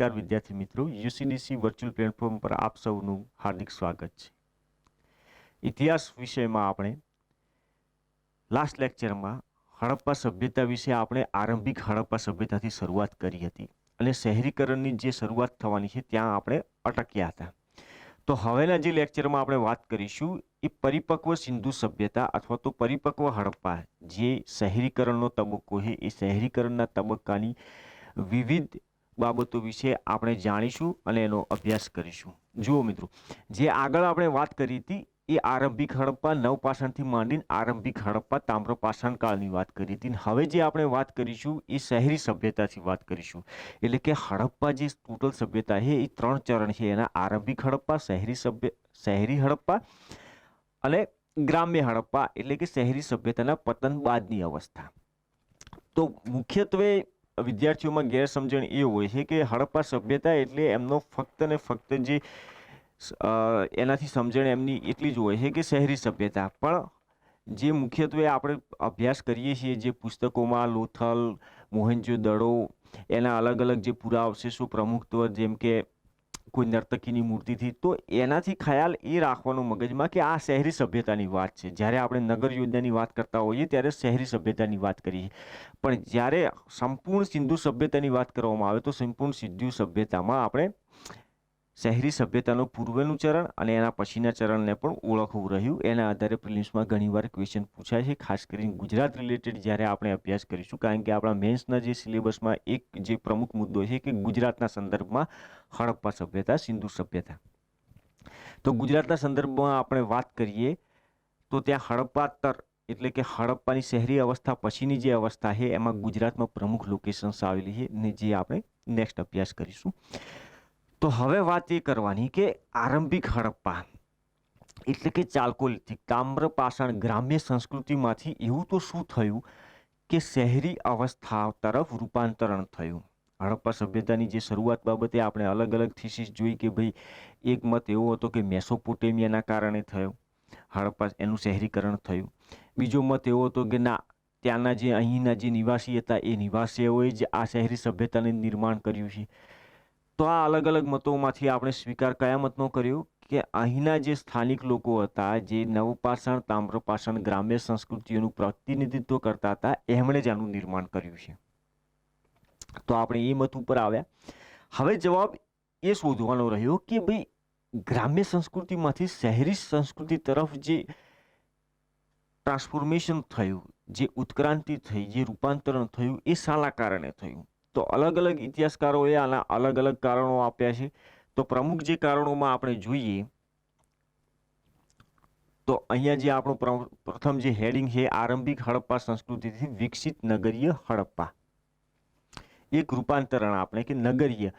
નમસ્કાર વિદ્યાર્થી મિત્રો, યુસીડીસી વર્ચ્યુઅલ પ્લેટફોર્મ પર આપ સૌનું હાર્દિક સ્વાગત છે। ઇતિહાસ વિષયમાં આપણે લાસ્ટ લેક્ચરમાં હડપ્પા સભ્યતા વિશે આપણે આરંભિક હડપ્પા સભ્યતાથી શરૂઆત કરી હતી અને શહેરીકરણની જે શરૂઆત થવાની છે ત્યાં આપણે અટક્યા હતા। તો હવેના જે લેક્ચરમાં આપણે વાત કરીશું એ પરિપક્વ સિંધુ સભ્યતા અથવા તો પરિપક્વ હડપ્પા, જે શહેરીકરણનો તબક્કો છે એ શહેરીકરણના તબક્કાની વિવિધ બાબતો વિશે આપણે જાણીશું અને એનો અભ્યાસ કરીશું। જુઓ મિત્રો, જે આગળ આપણે વાત કરી હતી એ આરંભિક હડપ્પા નવપાષાણથી માંડીને આરંભિક હડપ્પા તામ્રપાષાણ કાળની વાત કરી હતી। હવે જે આપણે વાત કરીશું એ શહેરી સભ્યતાથી વાત કરીશું। એટલે કે હડપ્પા જે ટોટલ સભ્યતા છે એ 3 ચરણ છે એના: આરંભિક હડપ્પા, શહેરી હડપ્પા અને ગ્રામ્ય હડપ્પા, એટલે કે શહેરી સભ્યતાના પતન બાદની અવસ્થા। તો મુખ્યત્વે વિદ્યાર્થીઓમાં ગેરસમજણ એ હોય છે કે હડપ્પા સભ્યતા એટલે એમનો ફક્ત ને ફક્ત જે એનાથી સમજણ એમની એટલી જ હોય છે કે શહેરી સભ્યતા, પણ જે મુખ્યત્વે આપણે અભ્યાસ કરીએ છીએ જે પુસ્તકોમાં લોથલ, મોહેંજો-દડો, એના અલગ અલગ જે પુરાઅવશેષો પ્રમુખત્વ, જેમ કે કોઈ નર્તકીની મૂર્તિથી, તો એનાથી ખ્યાલ એ રાખવાનો મગજમાં કે આ શહેરી સભ્યતાની વાત છે। જ્યારે આપણે નગર યોજનાની વાત કરતા હોઈએ ત્યારે શહેરી સભ્યતાની વાત કરીએ, પણ જ્યારે સંપૂર્ણ સિંધુ સભ્યતાની વાત કરવામાં આવે તો સંપૂર્ણ સિંધુ સભ્યતામાં આપણે શહેરી સભ્યતાનું પૂર્વનું ચરણ અને એના પછીના ચરણને પણ ઓળખવું રહ્યું। એના આધારે પ્રિલિમ્સમાં ઘણીવાર ક્વેશ્ચન પૂછાય છે, ખાસ કરીને ગુજરાત રિલેટેડ જ્યારે આપણે અભ્યાસ કરીશું, કારણ કે આપણા મેન્સના જે સિલેબસમાં એક જે પ્રમુખ મુદ્દો છે કે ગુજરાતના સંદર્ભમાં હડપ્પા સભ્યતા, સિંધુ સભ્યતા। તો ગુજરાતના સંદર્ભમાં આપણે વાત કરીએ તો ત્યાં હડપ્પાતર એટલે કે હડપ્પાની શહેરી અવસ્થા પછીની જે અવસ્થા છે એમાં ગુજરાતમાં પ્રમુખ લોકેશન્સ આવેલી છે ને જે આપણે નેક્સ્ટ અભ્યાસ કરીશું। તો હવે વાત એ કરવાની કે આરંભિક હડપ્પા એટલે કે ચાલ્કોલિથિક તામ્રપાષાણ ગ્રામ્ય સંસ્કૃતિમાંથી એવું તો શું થયું કે શહેરી અવસ્થા તરફ રૂપાંતરણ થયું। હડપ્પા સભ્યતાની જે શરૂઆત બાબતે આપણે અલગ અલગ થીસીસ જોઈ કે ભાઈ એક મત એવો હતો કે મેસોપોટેમિયાના કારણે થયો હડપ્પા, એનું શહેરીકરણ થયું। બીજો મત એવો હતો કે ના, ત્યાંના જે અહીંના જે નિવાસી હતા એ નિવાસીઓએ જ આ શહેરી સભ્યતાનું નિર્માણ કર્યું છે। તો આ અલગ અલગ મતોમાંથી આપણે સ્વીકાર કયા મતનો કર્યો કે અહીંના જે સ્થાનિક લોકો હતા, જે નવપાષાણ, તામ્રપાષાણ ગ્રામ્ય સંસ્કૃતિઓનું પ્રતિનિધિત્વ કરતા હતા, એમણે જ આનું નિર્માણ કર્યું છે। તો આપણે એ મત ઉપર આવ્યા। હવે જવાબ એ શોધવાનો રહ્યો કે ભાઈ ગ્રામ્ય સંસ્કૃતિમાંથી શહેરી સંસ્કૃતિ તરફ જે ટ્રાન્સફોર્મેશન થયું, જે ઉત્ક્રાંતિ થઈ, જે રૂપાંતરણ થયું, એ શાના કારણે થયું? તો અલગ અલગ ઇતિહાસકારોએ આના અલગ અલગ કારણો આપ્યા છે। તો પ્રમુખ જે કારણોમાં આપણે જોઈએ તો અહીંયા જે આપણું પ્રથમ જે હેડિંગ છે, આરંભિક હડપ્પા સંસ્કૃતિથી વિકસિત નગરીય હડપ્પા, એક રૂપાંતરણ આપણે કે નગરીય,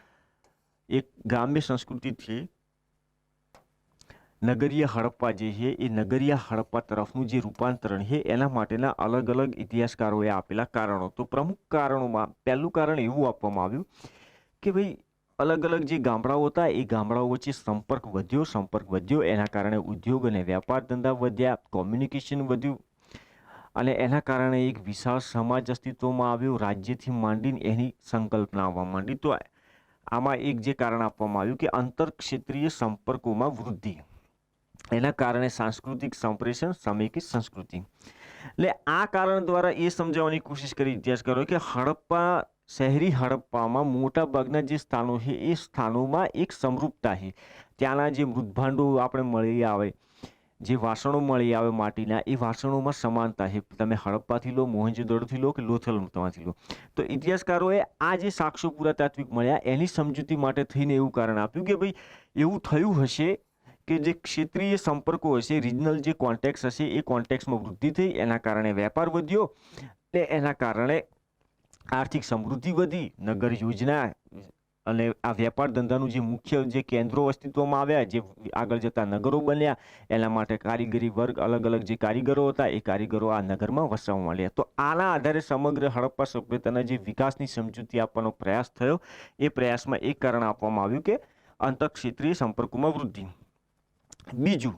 એક ગ્રામ્ય સંસ્કૃતિથી નગરીય હડપ્પા જે છે એ નગરીય હડપ્પા તરફનું જે રૂપાંતરણ છે એના માટેના અલગ અલગ ઇતિહાસકારોએ આપેલા કારણો। તો પ્રમુખ કારણોમાં પહેલું કારણ એવું આપવામાં આવ્યું કે ભાઈ અલગ અલગ જે ગામડાઓ હતા એ ગામડાઓ વચ્ચે સંપર્ક વધ્યો, એના કારણે ઉદ્યોગ અને વ્યાપાર ધંધા વધ્યા, કોમ્યુનિકેશન વધ્યું અને એના કારણે એક વિશાળ સમાજ અસ્તિત્વમાં આવ્યો, રાજ્યથી માંડીને એની સંકલ્પના આવવા માંડી। તો આમાં એક જે કારણ આપવામાં આવ્યું કે આંતરક્ષેત્રીય સંપર્કોમાં વૃદ્ધિ, એના કારણે સાંસ્કૃતિક સંપ્રેષણ, સમેકિત સંસ્કૃતિ। એટલે આ કારણ દ્વારા એ સમજાવવાની કોશિશ કરી ઇતિહાસકારોએ કે હડપ્પા, શહેરી હડપ્પામાં મોટા ભાગના જે સ્થાનો છે એ સ્થાનોમાં એક સમરૂપતા છે। ત્યાંના જે મૃતભાંડો આપણે મળી આવે, જે વાસણો મળી આવે માટીના, એ વાસણોમાં સમાનતા છે। તમે હડપ્પાથી લો, મોહેંજો-દડોથી લો કે લોથલમાંથી લો, તો ઇતિહાસકારોએ આ જે સાક્ષ્યો પુરાતાત્વિક મળ્યા એની સમજૂતી માટે થઈને એવું કારણ આપ્યું કે ભાઈ એવું થયું હશે કે જે ક્ષેત્રીય સંપર્કો હશે, રિજનલ જે કોન્ટેક્સ હશે, એ કોન્ટેક્સમાં વૃદ્ધિ થઈ, એના કારણે વેપાર વધ્યો ને એના કારણે આર્થિક સમૃદ્ધિ વધી, નગર યોજના અને આ વેપાર ધંધાનું જે મુખ્ય જે કેન્દ્રો અસ્તિત્વમાં આવ્યા, જે આગળ જતા નગરો બન્યા, એના માટે કારીગરી વર્ગ, અલગ અલગ જે કારીગરો હતા એ કારીગરો આ નગરમાં વસવા માંડ્યા। તો આના આધારે સમગ્ર હડપ્પા સભ્યતાના જે વિકાસની સમજૂતી આપવાનો પ્રયાસ થયો, એ પ્રયાસમાં એક કારણ આપવામાં આવ્યું કે આંતરક્ષેત્રીય સંપર્કોમાં વૃદ્ધિ। બીજું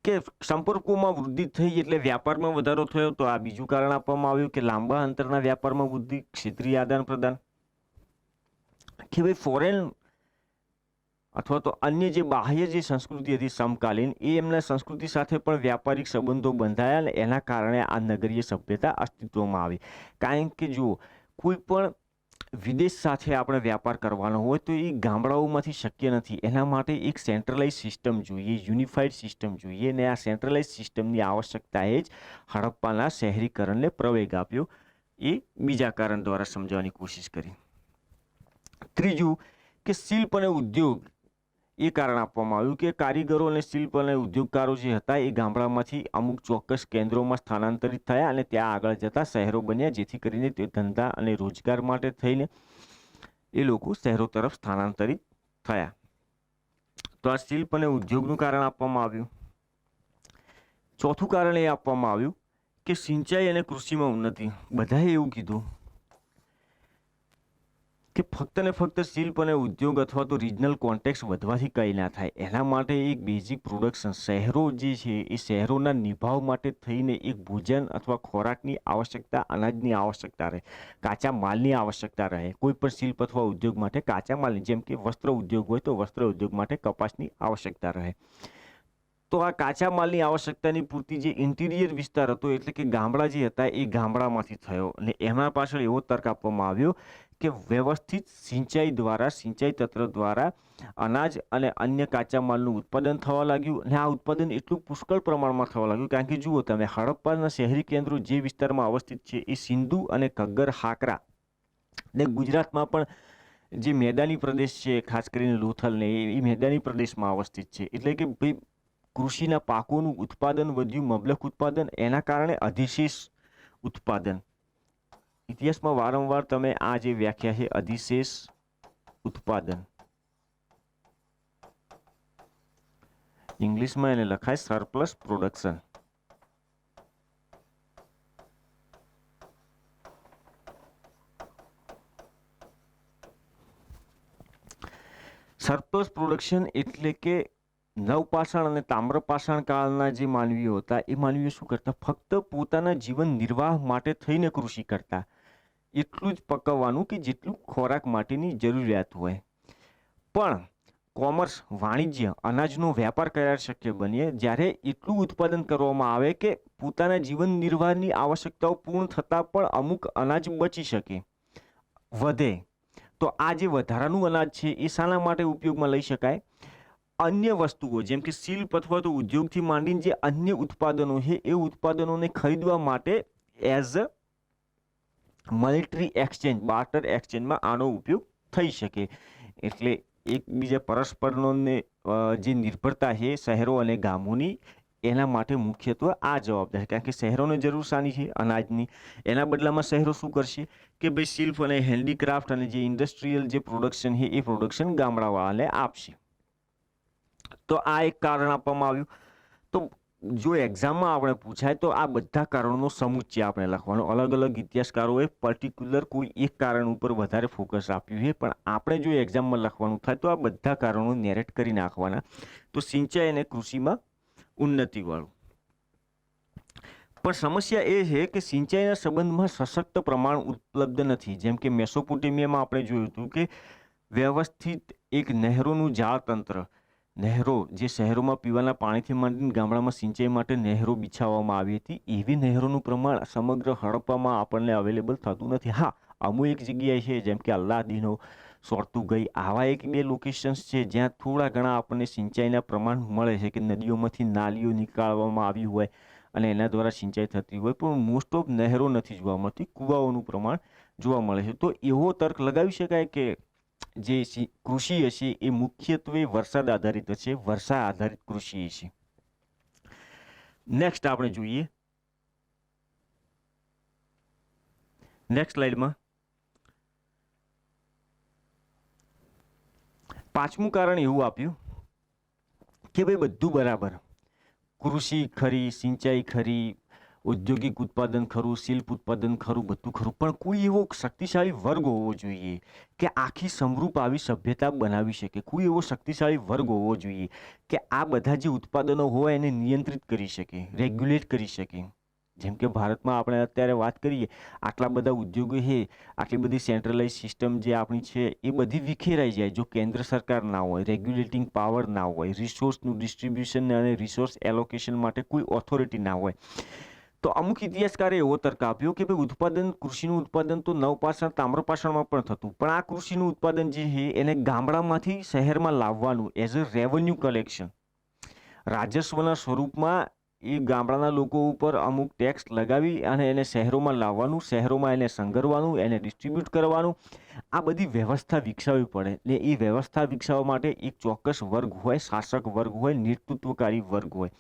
કે સંપર્કોમાં વૃદ્ધિ થઈ એટલે વ્યાપારમાં વધારો થયો, તો આ બીજું કારણ આપવામાં આવ્યું કે લાંબા અંતરના વ્યાપારમાં વૃદ્ધિ, ક્ષેત્રીય આદાન પ્રદાન, કે ભાઈ ફોરેન અથવા તો અન્ય જે બાહ્ય જે સંસ્કૃતિ હતી સમકાલીન, એ એમના સંસ્કૃતિ સાથે પણ વ્યાપારિક સંબંધો બંધાયા અને એના કારણે આ નગરીય સભ્યતા અસ્તિત્વમાં આવી. કારણ કે જુઓ, કોઈ પણ વિદેશ સાથે આપણે વ્યાપાર કરવાનો હોય તો એ ગામડાઓમાંથી શક્ય નથી. એના માટે એક સેન્ટ્રલાઇઝ સિસ્ટમ જોઈએ, યુનિફાઈડ સિસ્ટમ જોઈએ, અને આ સેન્ટ્રલાઇઝ સિસ્ટમની આવશ્યકતાએ જ હડપ્પાના શહેરીકરણને પ્રવેગ આપ્યો. એ બીજા કારણ દ્વારા સમજાવવાની કોશિશ કરી. ત્રીજું કે શિલ્પ અને ઉદ્યોગ, એ કારણ આપવામાં આવ્યું કે કારીગરો અને શિલ્પ અને ઉદ્યોગકારો જે હતા એ ગામડામાંથી અમુક ચોક્કસ કેન્દ્રોમાં સ્થાનાંતરિત થયા અને ત્યાં આગળ જતા શહેરો બન્યા, જેથી કરીને તે ધંધા અને રોજગાર માટે થઈને એ લોકો શહેરો તરફ સ્થાનાંતરિત થયા. તો આ શિલ્પ અને ઉદ્યોગનું કારણ આપવામાં આવ્યું. ચોથું કારણ એ આપવામાં આવ્યું કે સિંચાઈ અને કૃષિમાં ઉન્નતિ. બધાએ એવું કીધું કે ફક્ત ને ફક્ત શિલ્પ અને ઉદ્યોગ અથવા તો રિજનલ કોન્ટેક્સ વધવાથી કંઈ ના થાય. એના માટે એક બેઝિક પ્રોડક્શન, શહેરો જે છે એ શહેરોના નિભાવ માટે થઈને એક ભોજન અથવા ખોરાકની આવશ્યકતા, અનાજની આવશ્યકતા રહે, કાચા માલની આવશ્યકતા રહે. કોઈ પણ શિલ્પ અથવા ઉદ્યોગ માટે કાચા માલની, જેમ કે વસ્ત્ર ઉદ્યોગ હોય તો વસ્ત્ર ઉદ્યોગ માટે કપાસની આવશ્યકતા રહે. તો આ કાચા માલની આવશ્યકતાની પૂર્તિ જે ઇન્ટિરિયર વિસ્તાર હતો, એટલે કે ગામડા જે હતા, એ ગામડામાંથી થયો. અને એના પાછળ એવો તર્ક આપવામાં આવ્યો કે વ્યવસ્થિત સિંચાઈ દ્વારા, સિંચાઈ તંત્ર દ્વારા અનાજ અને અન્ય કાચા માલનું ઉત્પાદન થવા લાગ્યું. અને આ ઉત્પાદન એટલું પુષ્કળ પ્રમાણમાં થવા લાગ્યું, કારણ કે જુઓ તમે, હડપ્પાના શહેરી કેન્દ્રો જે વિસ્તારમાં અવસ્થિત છે એ સિંધુ અને ઘગ્ગર હાકરા ને ગુજરાતમાં પણ જે મેદાની પ્રદેશ છે, ખાસ કરીને લોથલ ને એ મેદાની પ્રદેશમાં અવસ્થિત છે. એટલે કે ભાઈ કૃષિના પાકોનું ઉત્પાદન વધ્યું, મબલખ ઉત્પાદન, એના કારણે અધિશેષ ઉત્પાદન. ઇતિહાસમાં વારંવાર તમે આ જે વ્યાખ્યા છે અધિશેષ ઉત્પાદન, ઇંગ્લિશમાં એને લખાય સરપ્લસ પ્રોડક્શન. સરપ્લસ પ્રોડક્શન એટલે કે નવપાષાણ અને તામ્રપાષાણ કાળના જે માનવીઓ હતા, એ માનવીઓ શું કરતા? ફક્ત પોતાના જીવન નિર્વાહ માટે થઈને કૃષિ કરતા. એટલું જ પકવવાનું કે જેટલું ખોરાક માટેની જરૂરિયાત હોય. પણ કોમર્સ, વાણિજ્ય, અનાજનો વ્યાપાર કરાર શક્ય બને જ્યારે એટલું ઉત્પાદન કરવામાં આવે કે પોતાના જીવન નિર્વાહની આવશ્યકતાઓ પૂર્ણ થતાં પણ અમુક અનાજ બચી શકે, વધે. તો આ જે વધારાનું અનાજ છે એ શાના માટે ઉપયોગમાં લઈ શકાય? અન્ય વસ્તુઓ જેમ કે શિલ્પ અથવા તો ઉદ્યોગથી માંડીને જે અન્ય ઉત્પાદનો છે એ ઉત્પાદનોને ખરીદવા માટે as a monetary exchange, barter એક્સચેન્જમાં આનો ઉપયોગ થઈ શકે. એટલે એકબીજા પરસ્પરનો જે નિર્ભરતા છે શહેરો અને ગામોની, એના માટે મુખ્યત્વે આ જવાબદાર. કારણ કે શહેરોને જરૂર શાની છે? અનાજની. એના બદલામાં શહેરો શું કરશે કે ભાઈ શિલ્પ અને હેન્ડીક્રાફ્ટ અને જે ઇન્ડસ્ટ્રીયલ જે પ્રોડક્શન છે એ પ્રોડક્શન ગામડાવાળાને આપશે. તો આ એક કારણ આપવામાં આવ્યું. તો જો એક્ઝામમાં આપણે પૂછાય તો આ બધા કારણોનો સમુચ્ચય આપણે લખવાનો. અલગ અલગ ઇતિહાસકારોએ પર્ટિક્યુલર કોઈ એક કારણ ઉપર વધારે ફોકસ આપ્યું છે, પણ આપણે જો એક્ઝામમાં લખવાનું થાય તો આ બધા કારણો નેરેટ કરી નાખવાના. તો સિંચાઈ અને કૃષિમાં ઉન્નતિવાળું. પણ સમસ્યા એ છે કે સિંચાઈના સંબંધમાં સશક્ત પ્રમાણ ઉપલબ્ધ નથી. જેમ કે મેસોપોટેમિયામાં આપણે જોયું હતું કે વ્યવસ્થિત એક નહેરોનું જાળતંત્ર, નહેરો જે શહેરોમાં પીવાના પાણીથી માંડીને ગામડામાં સિંચાઈ માટે નહેરો બિછાવવામાં આવી હતી, એવી નહેરોનું પ્રમાણ સમગ્ર હડપ્પામાં આપણને અવેલેબલ થતું નથી. હા, અમુક એક જગ્યાએ છે, જેમ કે અલ્લાદીનો, સોર્તુગઈ, આવા એક બે લોકેશન્સ છે જ્યાં થોડા ઘણા આપણને સિંચાઈના પ્રમાણ મળે છે, કે નદીઓમાંથી નાલીઓ નીકાળવામાં આવી હોય અને એના દ્વારા સિંચાઈ થતી હોય, પણ મોસ્ટ ઓફ નહેરો નથી જોવા મળતી, કૂવાઓનું પ્રમાણ જોવા મળે છે. તો એવો તર્ક લગાવી શકાય કે જે કૃષિ હશે એ મુખ્યત્વે વરસાદ આધારિત હશે, વર્ષા આધારિત કૃષિ હશે. નેક્સ્ટ આપણે જોઈએ, નેક્સ્ટ સ્લાઇડમાં પાંચમું કારણ એવું આપ્યું કે ભાઈ બધું બરાબર, કૃષિ ખરી, સિંચાઈ ખરી, ઔદ્યોગિક ઉત્પાદન ખરું, શિલ્પ ઉત્પાદન ખરું, બધું ખરું, પણ કોઈ એવો શક્તિશાળી વર્ગ હોવો જોઈએ કે આખી સમરૂપ આવી સભ્યતા બનાવી શકે. કોઈ એવો શક્તિશાળી વર્ગ હોવો જોઈએ કે આ બધા જે ઉત્પાદનો હોય એને નિયંત્રિત કરી શકે, રેગ્યુલેટ કરી શકે. જેમ કે ભારતમાં આપણે અત્યારે વાત કરીએ, આટલા બધા ઉદ્યોગો છે, આટલી બધી સેન્ટ્રલાઇઝ સિસ્ટમ જે આપણી છે એ બધી વિખેરાઈ જાય જો કેન્દ્ર સરકાર ના હોય, રેગ્યુલેટિંગ પાવર ના હોય, રિસોર્સનું ડિસ્ટ્રીબ્યુશન અને રિસોર્સ એલોકેશન માટે કોઈ ઓથોરિટી ના હોય. તો અમુક ઇતિહાસકારે એવો તર્ક આપ્યો કે ભાઈ ઉત્પાદન, કૃષિનું ઉત્પાદન તો નવપાષાણ, તામ્રપાષાણમાં પણ થતું, પણ આ કૃષિનું ઉત્પાદન જે છે એને ગામડામાંથી શહેરમાં લાવવાનું એઝ અ રેવન્યુ કલેક્શન, રાજસ્વના સ્વરૂપમાં એ ગામડાના લોકો ઉપર અમુક ટેક્સ લગાવી અને એને શહેરોમાં લાવવાનું, શહેરોમાં એને સંઘરવાનું, એને ડિસ્ટ્રીબ્યુટ કરવાનું, આ બધી વ્યવસ્થા વિકસાવવી પડે. ને એ વ્યવસ્થા વિકસાવવા માટે એક ચોક્કસ વર્ગ હોય, શાસક વર્ગ હોય, નેતૃત્વકારી વર્ગ હોય.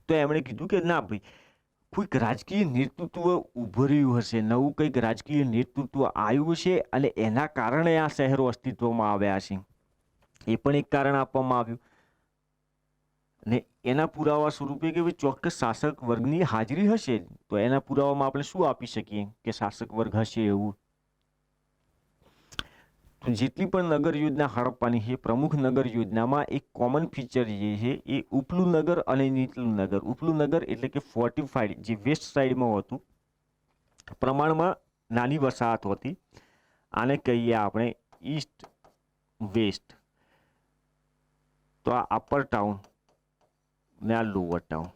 તો એમણે કીધું કે ના ભાઈ, કોઈક રાજકીય નેતૃત્વ ઉભો રહ્યું હશે, નવું કંઈક રાજકીય નેતૃત્વ આવ્યું છે અને એના કારણે આ શહેરો અસ્તિત્વમાં આવ્યા છે. એ પણ એક કારણ આપવામાં આવ્યું. ને એના પુરાવા સ્વરૂપે કે ભાઈ ચોક્કસ શાસક વર્ગની હાજરી હશે, તો એના પુરાવામાં આપણે શું આપી શકીએ કે શાસક વર્ગ હશે એવું. તો જેટલી પણ નગર યોજના હડપ્પાની છે, પ્રમુખ નગર યોજનામાં એક કોમન ફીચર જે છે એ ઉપલું નગર અને નીચલું નગર. ઉપલું નગર એટલે કે ફોર્ટિફાઈડ, જે વેસ્ટ સાઈડમાં હતું, પ્રમાણમાં નાની વસાહત હતી. આને કહીએ આપણે ઈસ્ટ વેસ્ટ. તો આ અપર ટાઉન ને આ લોઅર ટાઉન.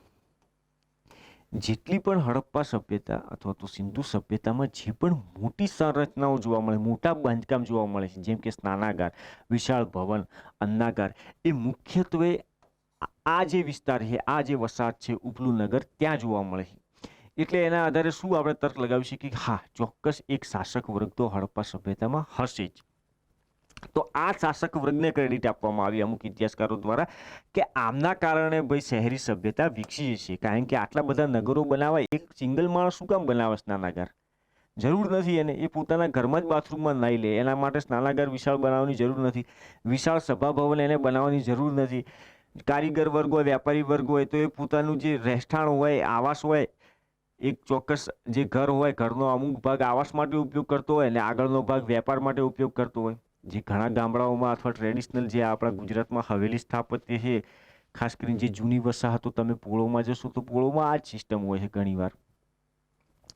જેટલી પણ હડપ્પા સભ્યતા અથવા તો સિંધુ સભ્યતામાં જે પણ મોટી સંરચનાઓ જોવા મળે, મોટા બાંધકામ જોવા મળે છે, જેમ કે સ્નાનાગાર, વિશાળ ભવન, અન્નાગાર, એ મુખ્યત્વે આ જે વિસ્તાર છે, આ જે વસાહત છે ઉપલું નગર, ત્યાં જોવા મળે છે. એટલે એના આધારે શું આપણે તર્ક લગાવી શકીએ કે હા, ચોક્કસ એક શાસક વર્ગ તો હડપ્પા સભ્યતામાં હશે જ. તો આ શાસક વર્ગને ક્રેડિટ આપવામાં આવી અમુક ઇતિહાસકારો દ્વારા કે આમના કારણે ભાઈ શહેરી સભ્યતા વિકસી છે. કારણ કે આટલા બધા નગરો બનાવવા એક સિંગલ માણસ શું કામ બનાવે સ્નાનાગાર? જરૂર નથી એને. એ પોતાના ઘરમાં જ બાથરૂમમાં નાહી લે. એના માટે સ્નાનાગાર વિશાળ બનાવવાની જરૂર નથી. વિશાળ સભા ભવન એને બનાવવાની જરૂર નથી. કારીગર વર્ગ હોય, વ્યાપારી વર્ગ હોય, તો એ પોતાનું જે રહેઠાણ હોય, આવાસ હોય, એક ચોક્કસ જે ઘર હોય, ઘરનો અમુક ભાગ આવાસ માટે ઉપયોગ કરતો હોય અને આગળનો ભાગ વેપાર માટે ઉપયોગ કરતો હોય. જે ઘણા ગામડાઓમાં અથવા ટ્રેડિશનલ જે આપણા ગુજરાતમાં હવેલી સ્થાપત્ય છે, ખાસ કરીને જે જૂની વસાહતો, તમે પોળોમાં જશો તો પોળોમાં આ જ સિસ્ટમ હોય છે. ઘણીવાર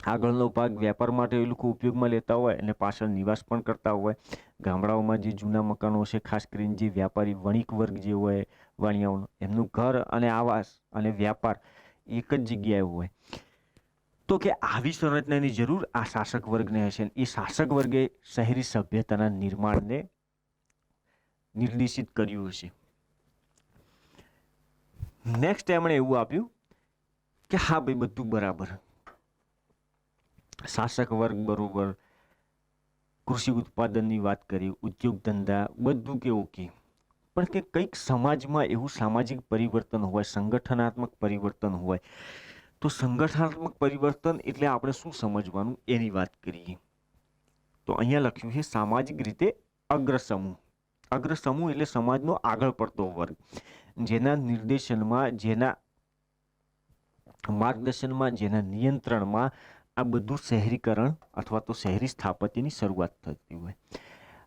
આગળનો ભાગ વેપાર માટે એ લોકો ઉપયોગમાં લેતા હોય અને પાછળ નિવાસ પણ કરતા હોય. ગામડાઓમાં જે જૂના મકાનો છે, ખાસ કરીને જે વ્યાપારી વણિક વર્ગ જે હોય, વાણિયાઓનો, એમનું ઘર અને આવાસ અને વ્યાપાર એક જ જગ્યાએ હોય. તો કે આવી સંરચનાની જરૂર આ શાસક વર્ગને હશે. એ શાસક વર્ગે શહેરી સભ્યતાના નિર્માણને નિર્દેશિત કર્યું હશે. નેક્સ્ટ એમણે એવું આપ્યું કે હા ભાઈ, બધું બરાબર, શાસક વર્ગ બરોબર, કૃષિ ઉત્પાદનની વાત કરી, ઉદ્યોગ ધંધા, બધું કે ઓકે, પણ કે કંઈક સમાજમાં એવું સામાજિક પરિવર્તન હોય, સંગઠનાત્મક પરિવર્તન હોય. તો સંગઠનાત્મક પરિવર્તન એટલે આપણે શું સમજવાનું એની વાત કરીએ. તો અહીંયા લખ્યું છે સામાજિક રીતે અગ્રસમૂહ. અગ્રસમૂહ એટલે સમાજનો આગળ પડતો વર્ગ, જેના નિર્દેશનમાં, જેના માર્ગદર્શનમાં, જેના નિયંત્રણમાં આ બધું શહેરીકરણ અથવા તો શહેરી સ્થાપત્યની શરૂઆત થતી હોય.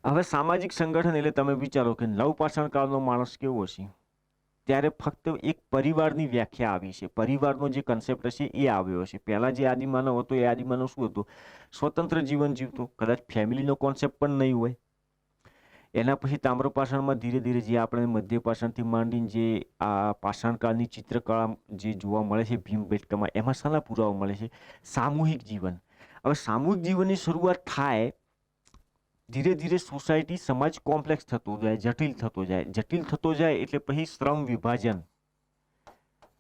હવે સામાજિક સંગઠન એટલે તમે વિચારો કે નવપાષાણ કાળનો માણસ કેવો હશે? ત્યારે ફક્ત એક પરિવારની વ્યાખ્યા આવી છે. પરિવારનો જે કન્સેપ્ટ હશે એ આવ્યો હશે. પહેલા જે આદિમાનવ હતો એ આદિમાનવ શું હતો? સ્વતંત્ર જીવન જીવતો. કદાચ ફેમિલીનો કોન્સેપ્ટ પણ નહીં હોય. એના પછી તામ્રપાષાણમાં ધીરે ધીરે જે આપણે મધ્યપાષાણથી માંડીને જે આ પાષાણકાળની ચિત્રકળા જે જોવા મળે છે ભીમબેટકામાં, એમાં શાના પુરાવા મળે છે? સામૂહિક જીવન. હવે સામૂહિક જીવનની શરૂઆત થાય, ધીરે ધીરે સોસાયટી, સમાજ કોમ્પ્લેક્સ થતો જાય, જટિલ થતો જાય. જટિલ થતો જાય એટલે પછી શ્રમ વિભાજન.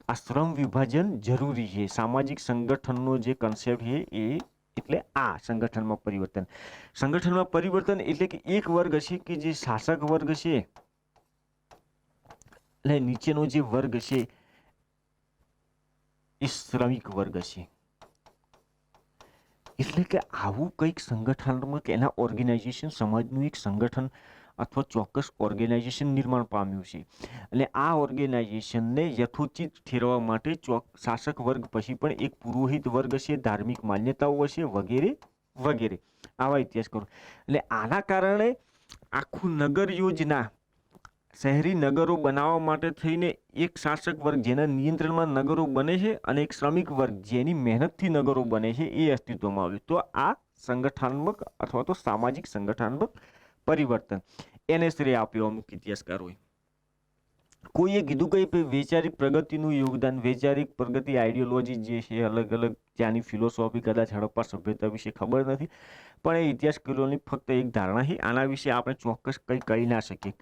આ શ્રમ વિભાજન જરૂરી છે. સામાજિક સંગઠનનો જે કન્સેપ્ટ છે એ, એટલે આ સંગઠનમાં પરિવર્તન. સંગઠનમાં પરિવર્તન એટલે કે એક વર્ગ હશે કે જે શાસક વર્ગ છે, એટલે નીચેનો જે વર્ગ છે એ શ્રમિક વર્ગ છે. એટલે કે આવું કંઈક સંગઠનાત્મક, એના ઓર્ગેનાઇઝેશન, સમાજનું એક સંગઠન અથવા ચોક્કસ ઓર્ગેનાઇઝેશન નિર્માણ પામ્યું છે. અને આ ઓર્ગેનાઇઝેશનને યથોચિત ઠેરવવા માટે શાસક વર્ગ પછી પણ એક પુરોહિત વર્ગ હશે, ધાર્મિક માન્યતાઓ હશે, વગેરે વગેરે. આવા ઇતિહાસ કરો. એટલે આના કારણે આખું નગર યોજના શહેરી નગરો બનાવવા માટે થઈને એક શાસક વર્ગ જેના નિયંત્રણમાં નગરો બને છે અને એક શ્રમિક વર્ગ જેની મહેનતથી નગરો બને છે એ અસ્તિત્વમાં આવ્યું. તો આ સંગઠનાત્મક અથવા તો સામાજિક સંગઠનાત્મક પરિવર્તન એને શ્રેય આપ્યો અમુક ઇતિહાસકારોએ. કોઈએ કીધું કે વૈચારિક પ્રગતિનું યોગદાન, વૈચારિક પ્રગતિ આઈડિયોલોજી જે છે, અલગ અલગ ત્યાંની ફિલોસોફી કદાચ હડપ્પા સભ્યતા વિશે ખબર નથી, પણ એ ઇતિહાસકારોની ફક્ત એક ધારણા છે. આના વિશે આપણે ચોક્કસ કંઈ કહી ના શકીએ.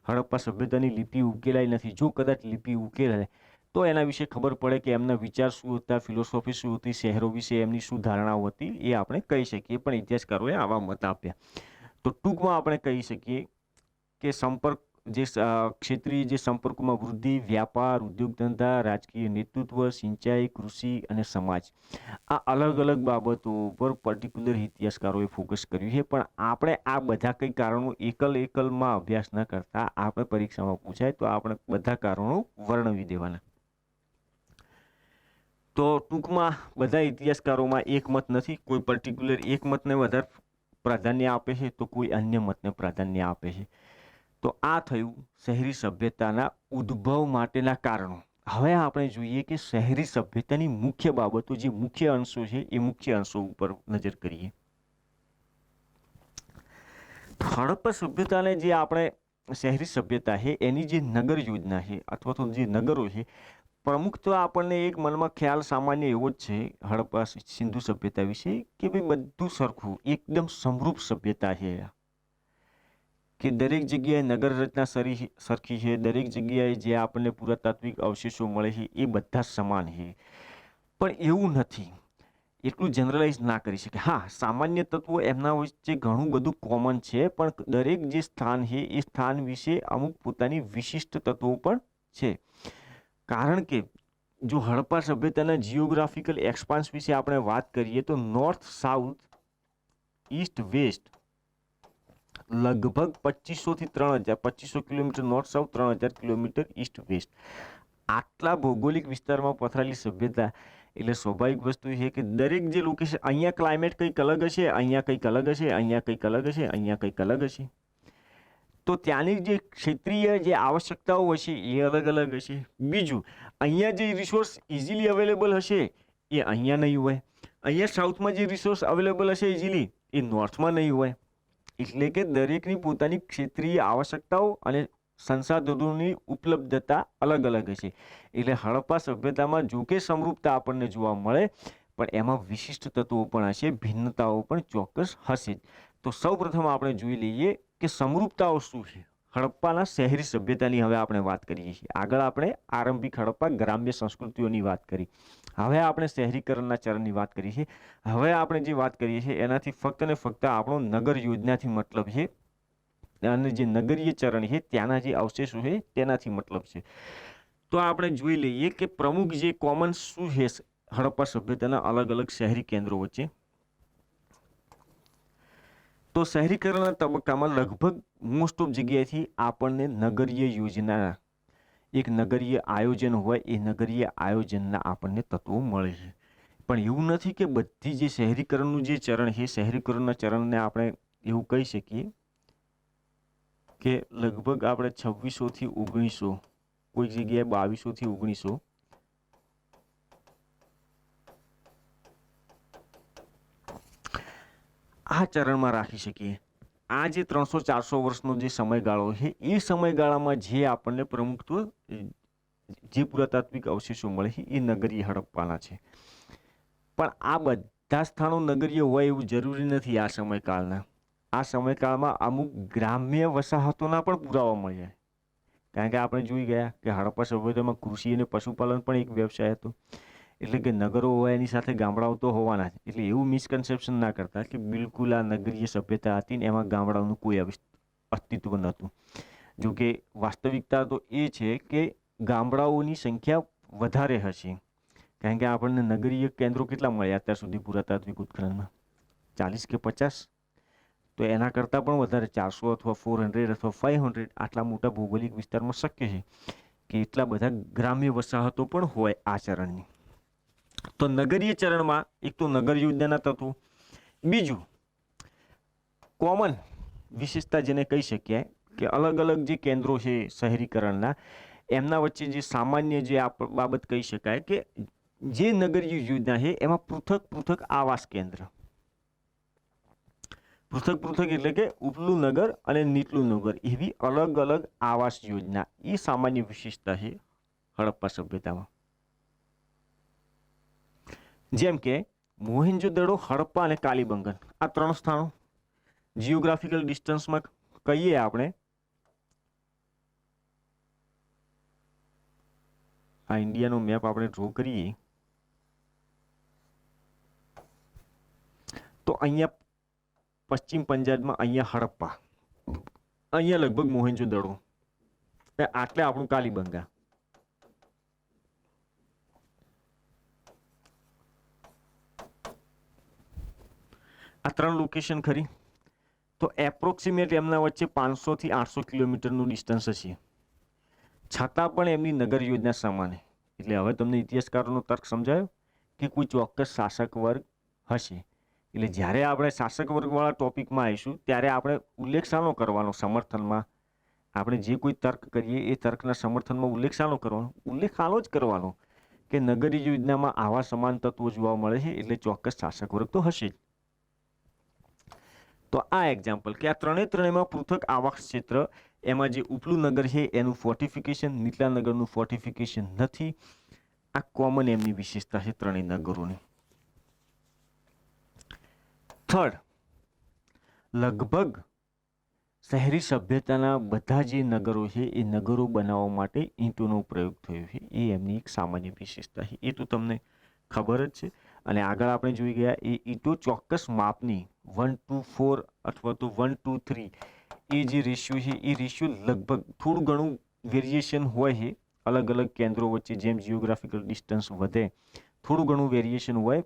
હડપ્પા સભ્યતાની લિપિ ઉકેલાઈ નથી. જો કદાચ લિપિ ઉકેલાય તો એના વિશે ખબર પડે કે એમના વિચાર શું હતા, ફિલોસોફી શું હતી, શહેરો વિશે એમની શું ધારણાઓ હતી, એ આપણે કહી શકીએ. પણ ઇતિહાસકારોએ આવા મત આપ્યા. તો ટૂંકમાં આપણે કહી શકીએ કે સંપર્ક જે ક્ષેત્રીય જે સંપર્કોમાં વૃદ્ધિ, વ્યાપાર, ઉદ્યોગ ધંધા, રાજકીય નેતૃત્વ, સિંચાઈ, કૃષિ અને સમાજ, આ અલગ અલગ બાબતો પર પર્ટિક્યુલર ઇતિહાસકારોએ ફોકસ કર્યું છે. પણ આપણે આ બધા કંઈ કારણો એકલમાં અભ્યાસ ન કરતા આપણે પરીક્ષામાં પૂછાય તો આપણે બધા કારણો વર્ણવી દેવાના. તો ટૂંકમાં બધા ઇતિહાસકારોમાં એક મત નથી. કોઈ પર્ટિક્યુલર એક મતને વધારે પ્રાધાન્ય આપે છે તો કોઈ અન્ય મતને પ્રાધાન્ય આપે છે. તો આ થયું શહેરી સભ્યતાના ઉદ્ભવ માટેના કારણો. હવે આપણે જોઈએ કે શહેરી સભ્યતાની મુખ્ય બાબતો, જે મુખ્ય અંશો છે, એ મુખ્ય અંશો ઉપર નજર કરીએ. હડપ્પા સભ્યતાને જે આપણે શહેરી સભ્યતા છે એની જે નગર યોજના છે અથવા તો જે નગરો છે, પ્રમુખ તો આપણને એક મનમાં ખ્યાલ સામાન્ય એવો જ છે હડપ્પા સિંધુ સભ્યતા વિશે કે ભાઈ બધું સરખું, એકદમ સમરૂપ સભ્યતા છે. કે દરેક જગ્યાએ નગર રચના સરખી છે, દરેક જગ્યાએ જે આપણને પુરાતાત્વિક અવશેષો મળે છે એ બધા સમાન છે. પણ એવું નથી, એટલું જનરલાઇઝ ના કરી શકે. હા, સામાન્ય તત્વો એમના વચ્ચે ઘણું બધું કોમન છે, પણ દરેક જે સ્થાન છે એ સ્થાન વિશે અમુક પોતાની વિશિષ્ટ તત્વો પણ છે. કારણ કે જો હડપ્પા સભ્યતાના જીઓગ્રાફિકલ એક્સપાન્સ વિશે આપણે વાત કરીએ તો નોર્થ સાઉથ, ઈસ્ટ વેસ્ટ લગભગ 2500 થી 3000, 2500 kilometre north south, 3000 kilometre east west, આટલા ભૌગોલિક વિસ્તારમાં પથરાયેલી સભ્યતા. એટલે સ્વાભાવિક વસ્તુ છે કે દરેક જે લોકેશન, અહીંયા ક્લાઇમેટ કંઈક અલગ હશે, અહીંયા કંઈક અલગ હશે, અહીંયા કંઈક અલગ હશે, અહીંયા કંઈક અલગ હશે. તો ત્યાંની જે ક્ષેત્રીય જે આવશ્યકતાઓ હશે એ અલગ અલગ હશે. બીજું, અહીંયા જે રિસોર્સ ઇઝીલી અવેલેબલ હશે એ અહીંયા નહીં હોય. અહીંયા સાઉથમાં જે રિસોર્સ અવેલેબલ હશે ઇઝીલી એ નોર્થમાં નહીં હોય. એટલે કે દરેકની પોતાની ક્ષેત્રીય આવશ્યકતાઓ અને સંસાધનોની ઉપલબ્ધતા અલગ અલગ હશે. એટલે હડપ્પા સભ્યતામાં જો કે સમરૂપતા આપણને જોવા મળે, પણ એમાં વિશિષ્ટ તત્વો પણ હશે, ભિન્નતાઓ પણ ચોક્કસ હશે. તો સૌપ્રથમ આપણે જોઈ લઈએ કે સમરૂપતાઓ શું છે. હડપ્પાના શહેરી સભ્યતાની હવે આપણે વાત કરીએ છીએ. આગળ આપણે આરંભિક હડપ્પા ગ્રામ્ય સંસ્કૃતિઓની વાત કરી. હવે આપણે શહેરીકરણના ચરણની વાત કરીએ છીએ. હવે આપણે જે વાત કરીએ છીએ એનાથી ફક્ત ને ફક્ત આપણો નગર યોજનાથી મતલબ છે, અને જે નગરીય ચરણ છે ત્યાંના જે અવશેષો છે તેનાથી મતલબ છે. તો આપણે જોઈ લઈએ કે પ્રમુખ જે કોમન શું છે હડપ્પા સભ્યતાના અલગ અલગ શહેરી કેન્દ્રો વચ્ચે. તો શહેરીકરણના તબક્કામાં લગભગ મોસ્ટ ઓફ જગ્યાએથી આપણને નગરીય યોજના, એક નગરીય આયોજન હોય, એ નગરીય આયોજનના આપણને તત્વો મળે છે. પણ એવું નથી કે બધી જે શહેરીકરણનું જે ચરણ છે, શહેરીકરણના ચરણને આપણે એવું કહી શકીએ કે લગભગ આપણે 2600 થી 1900, કોઈ જગ્યાએ 2200 થી 1900, આ ચરણમાં રાખી શકીએ. આ જે 300-400 વર્ષનો જે સમયગાળો છે એ સમયગાળામાં જે આપણને પ્રમુખત્વ, જે પુરાતાત્વિક અવશેષો મળે છે એ નગરીય હડપ્પાના છે. પણ આ બધા સ્થાનો નગરીય હોય એવું જરૂરી નથી. આ સમયકાળના, આ સમયકાળમાં અમુક ગ્રામ્ય વસાહતોના પણ પુરાવા મળ્યા. કારણ કે આપણે જોઈ ગયા કે હડપ્પા સભ્યતામાં કૃષિ અને પશુપાલન પણ એક વ્યવસાય હતો. એટલે કે નગરો હોય એની સાથે ગામડાઓ તો હોવાના જ. એટલે એવું મિસકન્સેપ્શન ના કરતા કે બિલકુલ આ નગરીય સભ્યતા હતી ને એમાં ગામડાઓનું કોઈ અસ્તિત્વ નહોતું. જો કે વાસ્તવિકતા તો એ છે કે ગામડાઓની સંખ્યા વધારે હશે. કારણ કે આપણને નગરીય કેન્દ્રો કેટલા મળ્યા અત્યાર સુધી પુરાતાત્વિક ઉત્ખનનમાં? 40 કે 50. તો એના કરતાં પણ વધારે 400 અથવા 400 અથવા 500 આટલા મોટા ભૌગોલિક વિસ્તારમાં શક્ય છે કે એટલા બધા ગ્રામ્ય વસાહતો પણ હોય આ ચરણની. તો નગરીય ચરણમાં એક તો નગર યોજનાના તત્વો, બીજું કોમન વિશેષતા જેને કહી શકીએ કે અલગ અલગ જે કેન્દ્રો છે શહેરીકરણના, એમના વચ્ચે જે સામાન્ય જે બાબત કહી શકાય કે જે નગર યોજના છે એમાં પૃથક પૃથક આવાસ કેન્દ્ર, પૃથક પૃથક એટલે કે ઉપલું નગર અને નીચલું નગર એવી અલગ અલગ આવાસ યોજના, એ સામાન્ય વિશેષતા છે હડપ્પા સભ્યતામાં. જેમ કે મોહેન્જો-દડો, હડપ્પા અને કાલીબંગન આ 3 સ્થાનો જીઓગ્રાફિકલ ડિસ્ટન્સમાં કહીએ આપણે, આ ઇન્ડિયાનો મેપ આપણે ડ્રો કરીએ તો અહીંયા પશ્ચિમ પંજાબમાં અહીંયા હડપ્પા, અહીંયા લગભગ મોહેન્જો-દડો, આટલે આપણું કાલીબંગા. આ 3 લોકેશન ખરી. તો એપ્રોક્સિમેટ એમના વચ્ચે 500 થી 800 કિલોમીટરનું ડિસ્ટન્સ હશે, છતાં પણ એમની નગર યોજના સમાન. એટલે હવે તમને ઇતિહાસકારોનો તર્ક સમજાયો કે કોઈ ચોક્કસ શાસક વર્ગ હશે. એટલે જ્યારે આપણે શાસક વર્ગવાળા ટોપિકમાં આવીશું ત્યારે આપણે ઉલ્લેખ શાનો કરવાનો સમર્થનમાં, આપણે જે કોઈ તર્ક કરીએ એ તર્કના સમર્થનમાં ઉલ્લેખ શાનો કરવાનો, ઉલ્લેખ આનો જ કરવાનો કે નગર યોજનામાં આવા સમાન તત્વો જોવા મળે છે એટલે ચોક્કસ શાસક વર્ગ તો હશે જ. તો આ એક્ઝામ્પલ કે આ ત્રણેયમાં પૃથક આવાસ ક્ષેત્ર, એમાં જે ઉપલું નગર છે એનું ફોર્ટિફિકેશન, નીચલા નગરનું ફોર્ટિફિકેશન નથી. આ કોમન એમની વિશેષતા છે ત્રણેય નગરોની. થર્ડ, લગભગ શહેરી સભ્યતાના બધા જે નગરો છે એ નગરો બનાવવા માટે ઈંટોનો પ્રયોગ થયો છે, એ એમની એક સામાન્ય વિશેષતા છે. એ તો તમને ખબર જ છે. અને આગળ આપણે જોઈ ગયા એ ઈંટો ચોક્કસ માપની 1:4 અથવા તો 1:3 એ જે રેશિયો છે એ રેશિયો લગભગ થોડું ઘણું વેરિએશન હોય છે અલગ અલગ કેન્દ્રો વચ્ચે. જેમ જીઓગ્રાફિકલ ડિસ્ટન્સ વધે થોડું ઘણું વેરિએશન હોય,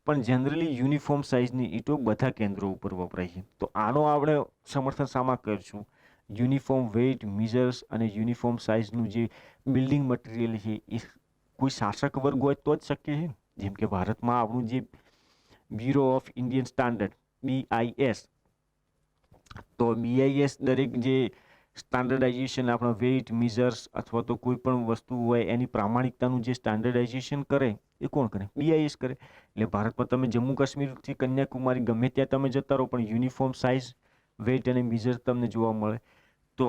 પણ જનરલી યુનિફોર્મ સાઇઝની ઈંટો બધા કેન્દ્રો ઉપર વપરાય છે. તો આનો આપણે સમર્થન શામાં કરીશું? યુનિફોર્મ વેઇટ, મિઝર્સ અને યુનિફોર્મ સાઇઝનું જે બિલ્ડિંગ મટીરિયલ છે એ કોઈ શાસક વર્ગ હોય તો જ શક્ય છે. જેમ કે ભારતમાં આપણું જે bureau of Indian standard BIS, તો BIS દરેક જે સ્ટાન્ડર્ડાઇઝેશન આપણા વેઇટ, મિઝર્સ અથવા તો કોઈ પણ વસ્તુ હોય એની પ્રામાણિકતાનું જે સ્ટાન્ડર્ડાઇઝેશન કરે એ કોણ કરે? BIS કરે. એટલે ભારતમાં તમે જમ્મુ કાશ્મીરથી કન્યાકુમારી ગમે ત્યાં તમે જતા રહો પણ યુનિફોર્મ સાઇઝ, વેઇટ અને મિઝર્સ તમને જોવા મળે. તો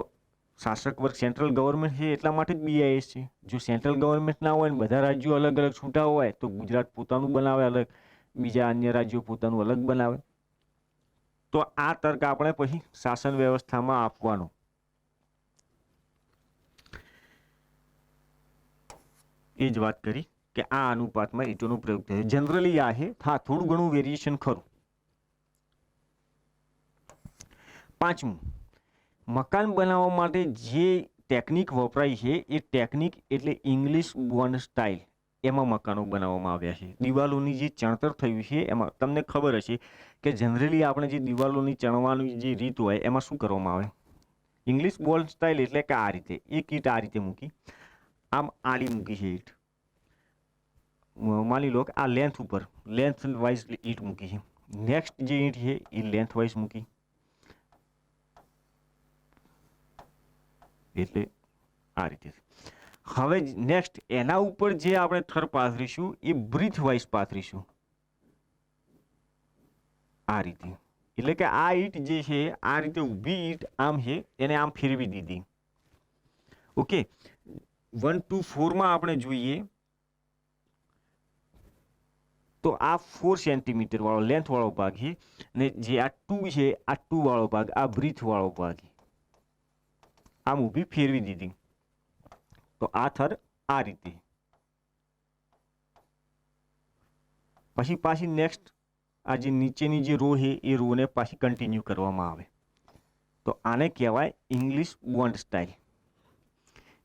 શાસક વર્ગ સેન્ટ્રલ ગવર્મેન્ટ છે એટલા માટે જ BIS છે. જો સેન્ટ્રલ ગવર્મેન્ટ ના હોય ને બધા રાજ્યો અલગ અલગ છૂટા હોય તો ગુજરાત પોતાનું બનાવે અલગ, બીજા અન્ય રાજ્યો પોતાનું અલગ બનાવે. તો આ તર્ક આપણે પછી શાસન વ્યવસ્થામાં આપવાનો. એ જ વાત કરી કે આ અનુપાતમાં ઈંટોનો પ્રયોગ થયો. જનરલી આ છે, હા થોડું ઘણું વેરિએશન ખરું. 5મું, મકાન બનાવવા માટે જે ટેકનિક વપરાય છે એ ટેકનિક એટલે ઇંગ્લિશ બોન્ડ સ્ટાઇલ, એમાં મકાનો બનાવવામાં આવ્યા છે. દિવાલોની જે ચણતર થયું છે એમાં તમને ખબર હશે કે જનરલી આપણે જે દિવાલોની ચણવાની જે રીત હોય એમાં શું કરવામાં આવે? ઇંગ્લિશ બોન્ડ સ્ટાઇલ એટલે કે આ રીતે એક ઈંટ આ રીતે મૂકી, આમ આડી મૂકી છે ઈંટ. માની લો કે આ લેન્થ ઉપર લેન્થ વાઇઝ ઈંટ મૂકી છે. નેક્સ્ટ જે ઈંટ છે એ લેન્થ વાઇઝ મૂકી, એટલે આ રીતે. હવે નેક્સ્ટ એના ઉપર જે આપણે થર પાથરીશું એ બ્રીથ વાઇઝ પાથરીશું આ રીતે. એટલે કે આ ઈંટ જે છે આ રીતે ઊભી ઈંટ આમ છે એને આમ ફેરવી દીધી. ઓકે, 1 to 4માં આપણે જોઈએ તો આ 4 સેન્ટીમીટર વાળો લેન્થ વાળો ભાગ છે ને જે આ 2 છે આ 2 વાળો ભાગ, આ બ્રીથ વાળો ભાગ આમ ઊભી ફેરવી દીધી. તો આ થર આ રીતે. પછી પાછી નેક્સ્ટ આ જે નીચેની જે રો છે એ રોને પાછી કન્ટિન્યુ કરવામાં આવે. તો આને કહેવાય ઇંગ્લિશ બોન્ડ સ્ટાઇલ.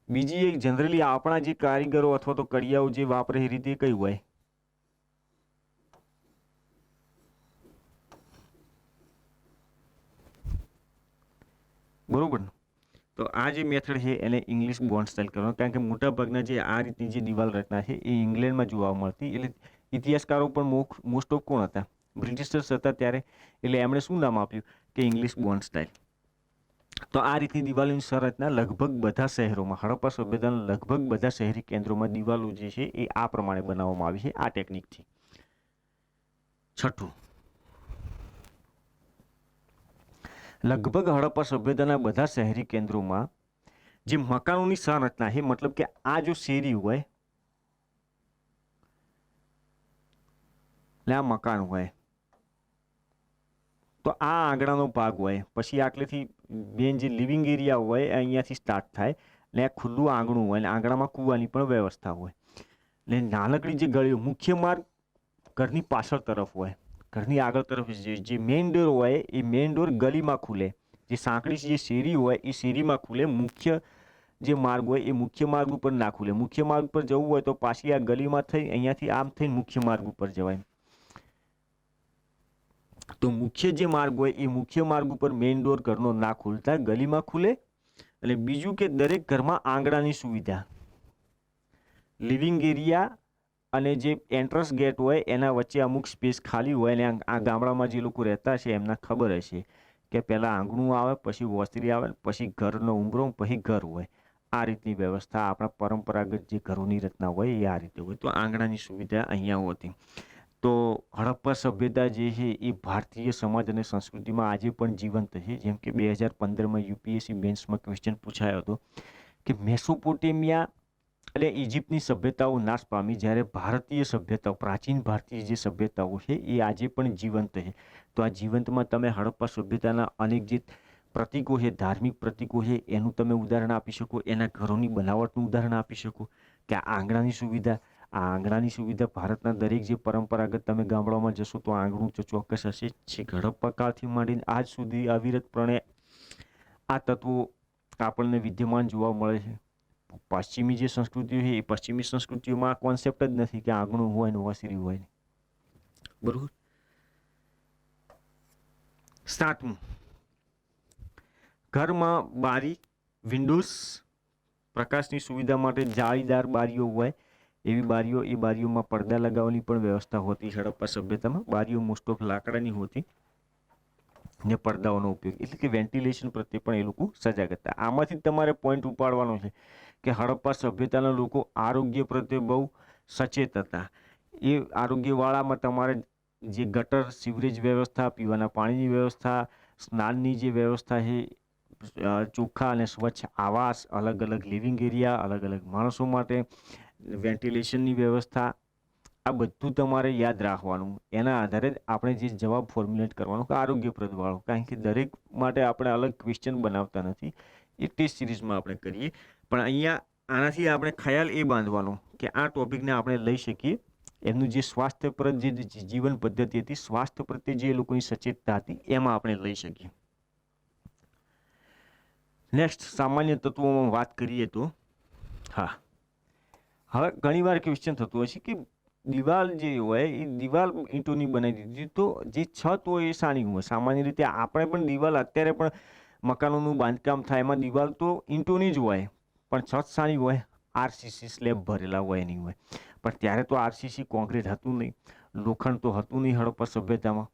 બીજી એક જનરલી આપણા જે કારીગરો અથવા તો કડિયાઓ જે વાપરે એ રીતે કઈ હોય? બરોબર ને? તો આ જે મેથડ છે એને ઇંગ્લિશ બોન્ડ સ્ટાઇલ કરવાનો, કારણ કે મોટાભાગના જે આ રીતની જે દિવાલ રચના છે એ ઇંગ્લેન્ડમાં જોવા મળતી. એટલે ઇતિહાસકારો પણ મોસ્ટ ઓફ કોણ હતા? બ્રિટિશર્સ હતા ત્યારે. એટલે એમણે શું નામ આપ્યું કે ઇંગ્લિશ બોન્ડ સ્ટાઇલ. તો આ રીતની દિવાલોની સંરચના લગભગ બધા શહેરોમાં, હડપ્પા સભ્યતાના લગભગ બધા શહેરી કેન્દ્રોમાં દિવાલો જે છે એ આ પ્રમાણે બનાવવામાં આવી છે, આ ટેકનિકથી. છઠ્ઠું, લગભગ હડપ્પા સભ્યતાના બધા શહેરી કેન્દ્રોમાં જે મકાનોની સંરચના છે, મતલબ કે આ જો શેરી હોય એટલે આ મકાન હોય, તો આ આંગણાનો ભાગ હોય, પછી આટલેથી બેન જે લિવિંગ એરિયા હોય અહીંયાથી સ્ટાર્ટ થાય, એટલે આ ખુલ્લું આંગણું હોય, અને આંગણામાં કૂવાની પણ વ્યવસ્થા હોય. એટલે નાનકડી જે ગળીઓ, મુખ્ય માર્ગ ઘરની પાછળ તરફ હોય, ઘરની આગળ તરફ જે મેઇન ડોર હોય એ મેઇન ડોર ગલીમાં ખુલે, જે સાંકડી જે શેરી હોય એ શેરીમાં ખુલે, મુખ્ય જે માર્ગ હોય એ મુખ્ય માર્ગ ઉપર ના ખુલે. મુખ્ય માર્ગ ઉપર જવું હોય તો પાછી આ ગલીમાં થઈ અહીંયાથી આમ થઈને મુખ્ય માર્ગ ઉપર જવાય. તો મુખ્ય જે માર્ગ હોય એ મુખ્ય માર્ગ ઉપર મેઇન ડોર ઘરનો ના ખુલતા ગલીમાં ખુલે. અને બીજું કે દરેક ઘરમાં આંગણાની સુવિધા, લિવિંગ એરિયા અને જે એન્ટ્રન્સ ગેટ હોય એના વચ્ચે અમુક સ્પેસ ખાલી હોય, અને આ ગામડામાં જે લોકો રહેતા છે એમને ખબર હશે કે પહેલાં આંગણું આવે, પછી ઓસરી આવે, પછી ઘરનો ઉંબરો, પછી ઘર હોય. આ રીતની વ્યવસ્થા આપણા પરંપરાગત જે ઘરોની રચના હોય એ આ રીતે હોય. તો આંગણાની સુવિધા અહીંયા હોતી. તો હડપ્પા સભ્યતા જે છે એ ભારતીય સમાજ અને સંસ્કૃતિમાં આજે પણ જીવંત છે. જેમ કે 2015માં યુપીએસસી મેન્સમાં ક્વેશ્ચન પૂછાયો હતો કે મેસોપોટેમિયા એટલે ઇજિપ્તની સભ્યતાઓ નાશ પામી, જ્યારે ભારતીય સભ્યતાઓ, પ્રાચીન ભારતીય જે સભ્યતાઓ છે એ આજે પણ જીવંત છે. તો આ જીવંતમાં તમે હડપ્પા સભ્યતાના અનેક જે પ્રતીકો છે, ધાર્મિક પ્રતીકો છે, એનું તમે ઉદાહરણ આપી શકો, એના ઘરોની બનાવટનું ઉદાહરણ આપી શકો, કે આ આંગણાની સુવિધા, આ આંગણાની સુવિધા ભારતના દરેક જે પરંપરાગત તમે ગામડામાં જશો તો આંગણું તો ચોક્કસ હશે. છેક હડપ્પા કાળથી માંડીને આજ સુધી અવિરતપણે આ તત્વો આપણને વિદ્યમાન જોવા મળે છે. પશ્ચિમી જે સંસ્કૃતિઓ છે એ પશ્ચિમી સંસ્કૃતિઓમાં આ કોન્સેપ્ટ જ નથી કે આંગણું હોય ને ઓસરી હોય ને. બરોબર. સાતમું, ઘરમાં બારી, વિન્ડોઝ, પ્રકાશની સુવિધા માટે જાળીદાર બારીઓ હોય એવી બારીઓ, એ બારીઓમાં પડદા લગાવવાની પણ વ્યવસ્થા હોતી હડપ્પા સભ્યતામાં. બારીઓ મોસ્ટ ઓફ લાકડાની હોતી ને પડદાઓનો ઉપયોગ, એટલે કે વેન્ટિલેશન પ્રત્યે પણ એ લોકો સજાગ હતા. આમાંથી તમારે પોઈન્ટ ઉપાડવાનો છે કે હડપ્પા સભ્યતાના લોકો આરોગ્ય પ્રત્યે બહુ સચેત હતા. એ આરોગ્યવાળામાં તમારે જે ગટર, સિવરેજ વ્યવસ્થા, પીવાના પાણીની વ્યવસ્થા, સ્નાનની જે વ્યવસ્થા છે, ચોખ્ખા અને સ્વચ્છ આવાસ, અલગ અલગ લિવિંગ એરિયા, અલગ અલગ માણસો માટે વેન્ટિલેશનની વ્યવસ્થા, આ બધું તમારે યાદ રાખવાનું. એના આધારે જ આપણે જે જવાબ ફોર્મ્યુલેટ કરવાનો કે આરોગ્યપ્રદ વાળો, કારણ કે દરેક માટે આપણે અલગ ક્વેશ્ચન બનાવતા નથી, એ ટેસ્ટ સિરીઝમાં આપણે કરીએ. પણ અહીંયા આનાથી આપણે ખ્યાલ એ બાંધવાનો કે આ ટોપિકને આપણે લઈ શકીએ, એમનું જે સ્વાસ્થ્યપ્રદ જે જીવન પદ્ધતિ હતી, સ્વાસ્થ્ય પ્રત્યે જે લોકોની સચેતતા હતી, એમાં આપણે લઈ શકીએ. નેક્સ્ટ, સામાન્ય તત્વોમાં વાત કરીએ તો હા, હવે ઘણીવાર ક્વેશ્ચન થતું હશે કે દિવાલ જે હોય એ દિવાલ ઈંટોની બનાવી દીધી, તો જે છત હોય એ શાની હોય? સામાન્ય રીતે આપણે પણ દિવાલ, અત્યારે પણ મકાનોનું બાંધકામ થાય એમાં દિવાલ તો ઈંટોની જ હોય, પણ છત શાની હોય? આરસીસી સ્લેબ ભરેલા હોય એની હોય. પણ ત્યારે તો આરસીસી કોન્ક્રીટ હતું નહીં, લોખંડ તો હતું નહીં હડપ્પા સભ્યતામાં.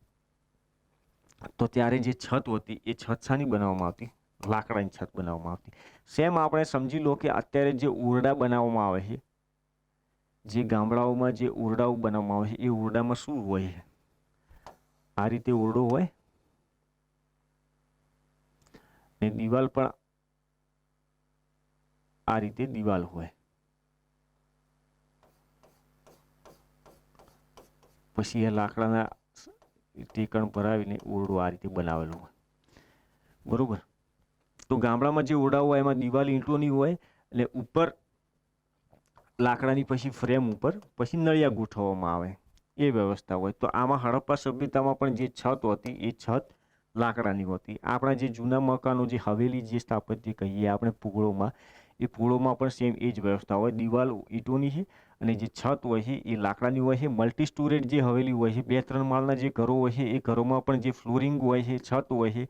તો ત્યારે જે છત હતી એ છત શાની બનાવવામાં આવતી? લાકડાની છત બનાવવામાં આવતી. સેમ આપણે સમજી લો કે અત્યારે જે ઓરડા બનાવવામાં આવે છે, જે ગામડાઓમાં જે ઓરડાઓ બનાવવામાં આવે છે, એ ઓરડામાં શું હોય? આ રીતે ઓરડો હોય ને દિવાલ પણ આ રીતે દિવાલ હોય. પછી એ લાકડાના ટેકણ ભરાવીને ઓરડો આ રીતે બનાવેલો હોય. બરોબર. તો ગામડામાં જે ઓરડા હોય એમાં દિવાલ ઈંટોની હોય, એટલે ઉપર લાકડાની પછી ફ્રેમ ઉપર પછી નળિયા ગોઠવવામાં આવે, એ વ્યવસ્થા હોય. તો આમાં હડપ્પા સભ્યતામાં પણ જે છત હોતી એ છત લાકડાની હોતી. આપણા જે જૂના મકાનો, જે હવેલી જે સ્થાપત્ય કહીએ આપણે પૂગળોમાં, એ પૂગળોમાં પણ સેમ એ જ વ્યવસ્થા હોય. દિવાલ ઈંટોની છે અને જે છત હોય છે એ લાકડાની હોય છે. મલ્ટી સ્ટોરેજ જે હવેલી હોય છે, 2-3 માળના જે ઘરો હોય છે, એ ઘરોમાં પણ જે ફ્લોરિંગ હોય છે, છત હોય છે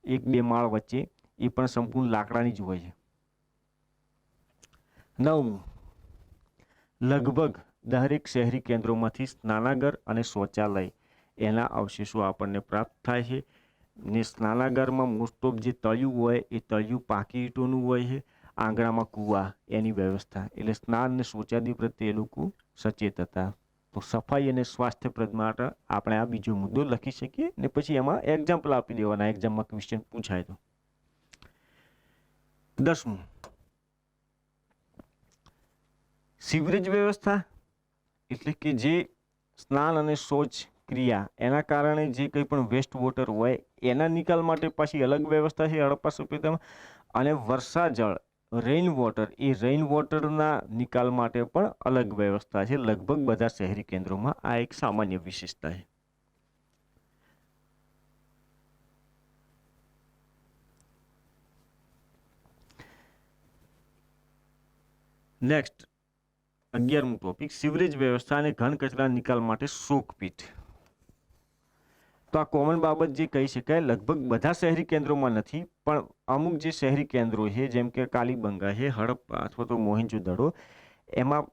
1-2 માળ વચ્ચે, એ પણ સંપૂર્ણ લાકડાની જ હોય છે. 9, લગભગ દરેક શહેરી કેન્દ્રોમાંથી સ્નાનાગર અને શૌચાલય એના અવશેષો આપણને પ્રાપ્ત થાય છે. ને સ્નાનાગારમાં મોસ્ટ ઓફ જે તળિયું હોય એ તળિયું પાકી ઈંટોનું હોય છે, આંગણામાં કૂવા એની વ્યવસ્થા, એટલે સ્નાન અને શૌચાદી પ્રત્યે એ લોકો સચેત હતા. તો સફાઈ અને સ્વાસ્થ્યપ્રદ માટે આપણે આ બીજો મુદ્દો લખી શકીએ ને પછી એમાં એક્ઝામ્પલ આપી દેવાના, એક્ઝામમાં ક્વેશ્ચન પૂછાય તો. 10મું, સીવરેજ વ્યવસ્થા એટલે કે જે સ્નાન અને શૌચ ક્રિયા એના કારણે જે કંઈ પણ વેસ્ટ વોટર હોય એના નિકાલ માટે પાછી અલગ વ્યવસ્થા છે હડપ્પા સભ્યતામાં. અને વર્ષા જળ રેઇન વોટર, એ રેઇન વોટરના નિકાલ માટે પણ અલગ વ્યવસ્થા છે. લગભગ બધા શહેરી કેન્દ્રોમાં આ એક સામાન્ય વિશેષતા છે. નેક્સ્ટ 11મું ટોપિક, સીવરેજ વ્યવસ્થા અને ઘન કચરા નિકાલ માટે શોકપીટ. તો આ કોમન બાબત જે કહી શકાય, લગભગ બધા શહેરી કેન્દ્રોમાં નથી, પણ અમુક જે શહેરી કેન્દ્રો છે જેમ કે કાલીબંગા છે, હડપ્પા અથવા તો મોહેંજો-દડો, એમાં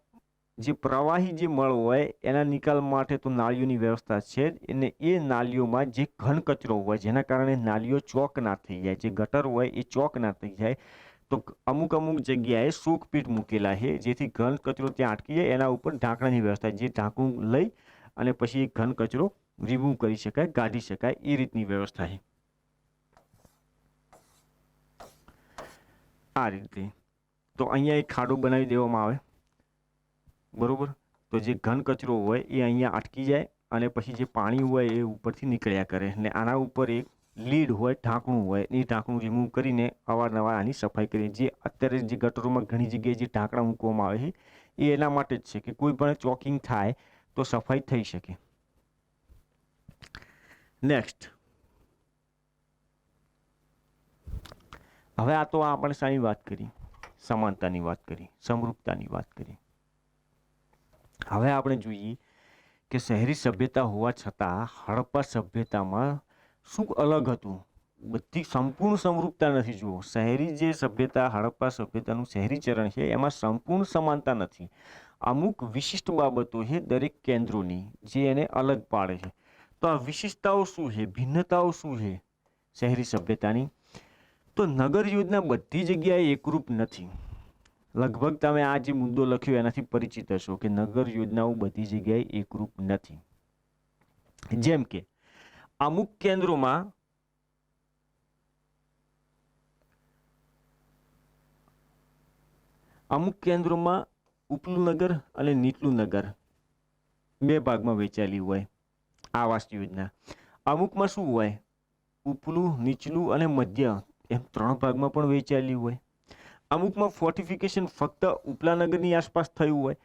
જે પ્રવાહી જે મળ હોય એના નિકાલ માટે તો નાળીઓની વ્યવસ્થા છે જ, અને એ નાળીઓમાં જે ઘન કચરો હોય જેના કારણે નાળીઓ ચોક ના થઈ જાય, જે ગટર હોય એ ચોક ના થઈ જાય, તો અમુક જગ્યાએ શોકપીટ મૂકેલા છે જેથી ઘન કચરો ત્યાં અટકી જાય. એના ઉપર ઢાંકણાની વ્યવસ્થા, જે ઢાંકણું લઈ અને પછી ઘન કચરો રિમૂવ કરી શકાય, કાઢી શકાય, એ રીતની વ્યવસ્થા છે. આ રીતે તો અહીંયા એક ખાડો બનાવી દેવામાં આવે, બરોબર. તો જે ઘન કચરો હોય એ અહીંયા અટકી જાય અને પછી જે પાણી હોય એ ઉપરથી નીકળ્યા કરે, ને આના ઉપર એક લીડ હોય, ઢાંકણું હોય, એ ઢાંકણું રિમૂવ કરીને અવારનવાર આની સફાઈ કરી. જે અત્યારે જે ગટરોમાં ઘણી જગ્યાએ જે ઢાંકણા મૂકવામાં આવે છે એ એના માટે જ છે કે કોઈ પણ ચોકિંગ થાય તો સફાઈ થઈ શકે. નેક્સ્ટ, હવે આ તો આપણે શાની વાત કરી, સમાનતાની વાત કરી, સમરૂપતાની વાત કરી. હવે આપણે જોઈએ કે શહેરી સભ્યતા હોવા છતાં હડપ્પા સભ્યતામાં શું અલગ હતું. બધી સંપૂર્ણ સમરૂપતા નથી. જુઓ, શહેરી જે સભ્યતા, હડપ્પા સભ્યતાનું શહેરીકરણ છે એમાં સંપૂર્ણ સમાનતા નથી. અમુક વિશિષ્ટ બાબતો છે દરેક કેન્દ્રોની જે એને અલગ પાડે છે. તો આ વિશિષ્ટતાઓ શું છે, ભિન્નતાઓ શું છે શહેરી સભ્યતાની? તો નગર યોજના બધી જગ્યાએ એકરૂપ નથી. લગભગ તમે આ જે મુદ્દો લખ્યો એનાથી પરિચિત હશો કે નગર યોજનાઓ બધી જગ્યાએ એકરૂપ નથી. જેમ કે અમુક કેન્દ્રોમાં ઉપલું નગર અને નીચલું નગર બે ભાગમાં વહેંચાયેલી હોય આવાસ યોજના. અમુકમાં શું હોય, ઉપલું, નીચલું અને મધ્ય એમ 3 ભાગમાં પણ વહેંચાયેલી હોય. અમુકમાં ફોર્ટિફિકેશન ફક્ત ઉપલા નગરની આસપાસ થયું હોય,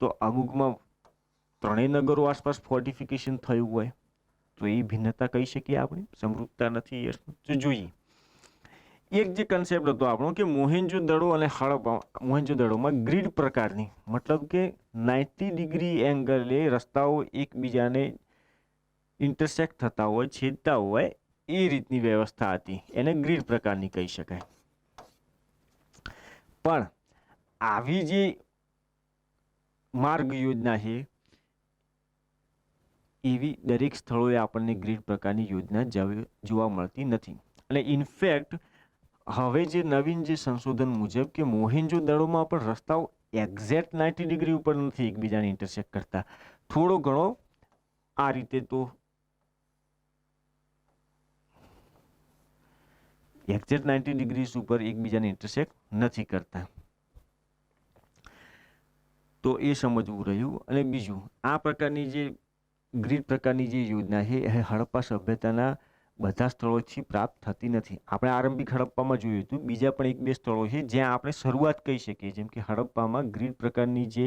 તો અમુકમાં 3 નગરો આસપાસ ફોર્ટિફિકેશન થયું હોય. તો એ ભિન્નતા કહી શકીએ આપણે, સમરૂપતા નથી. તો જોઈએ, એક જે કન્સેપ્ટ હતો આપણો કે મોહેંજો-દડો અને હડપ્પા, મોહેંજો-દડોમાં ગ્રીડ પ્રકારની, મતલબ કે 90 ડિગ્રી એંગલે રસ્તાઓ એકબીજાને ઇન્ટરસેક્ટ થતા હોય, છેદતા હોય, એ રીતની વ્યવસ્થા હતી. એને ગ્રીડ પ્રકારની કહી શકાય. પણ આવી જે માર્ગ યોજના છે એવી દરેક સ્થળોએ આપણને ગ્રીડ પ્રકારની યોજના જોવા મળતી નથી. અને ઇનફેક્ટ હવે જે નવીન જે સંશોધન મુજબ કે મોહેંજો-દડોમાં પણ રસ્તાઓ એક્ઝેક્ટ 90 ડિગ્રી ઉપર નથી એકબીજાને ઇન્ટરસેક્ટ કરતા, થોડો ઘણો આ રીતે તો એક્ઝેક્ટ 90 ડિગ્રી ઉપર એકબીજાને ઇન્ટરસેક્ટ નથી કરતા. તો એ સમજવું રહ્યું. અને બીજું, આ પ્રકારની જે ગ્રીડ પ્રકારની જે યોજના છે એ હડપ્પા સભ્યતાના બધા સ્થળોથી પ્રાપ્ત થતી નથી. આપણે આરંભિક હડપ્પામાં જોયું હતું. બીજા પણ 1-2 સ્થળો છે જ્યાં આપણે શરૂઆત કહી શકીએ. જેમ કે હડપ્પામાં ગ્રીડ પ્રકારની જે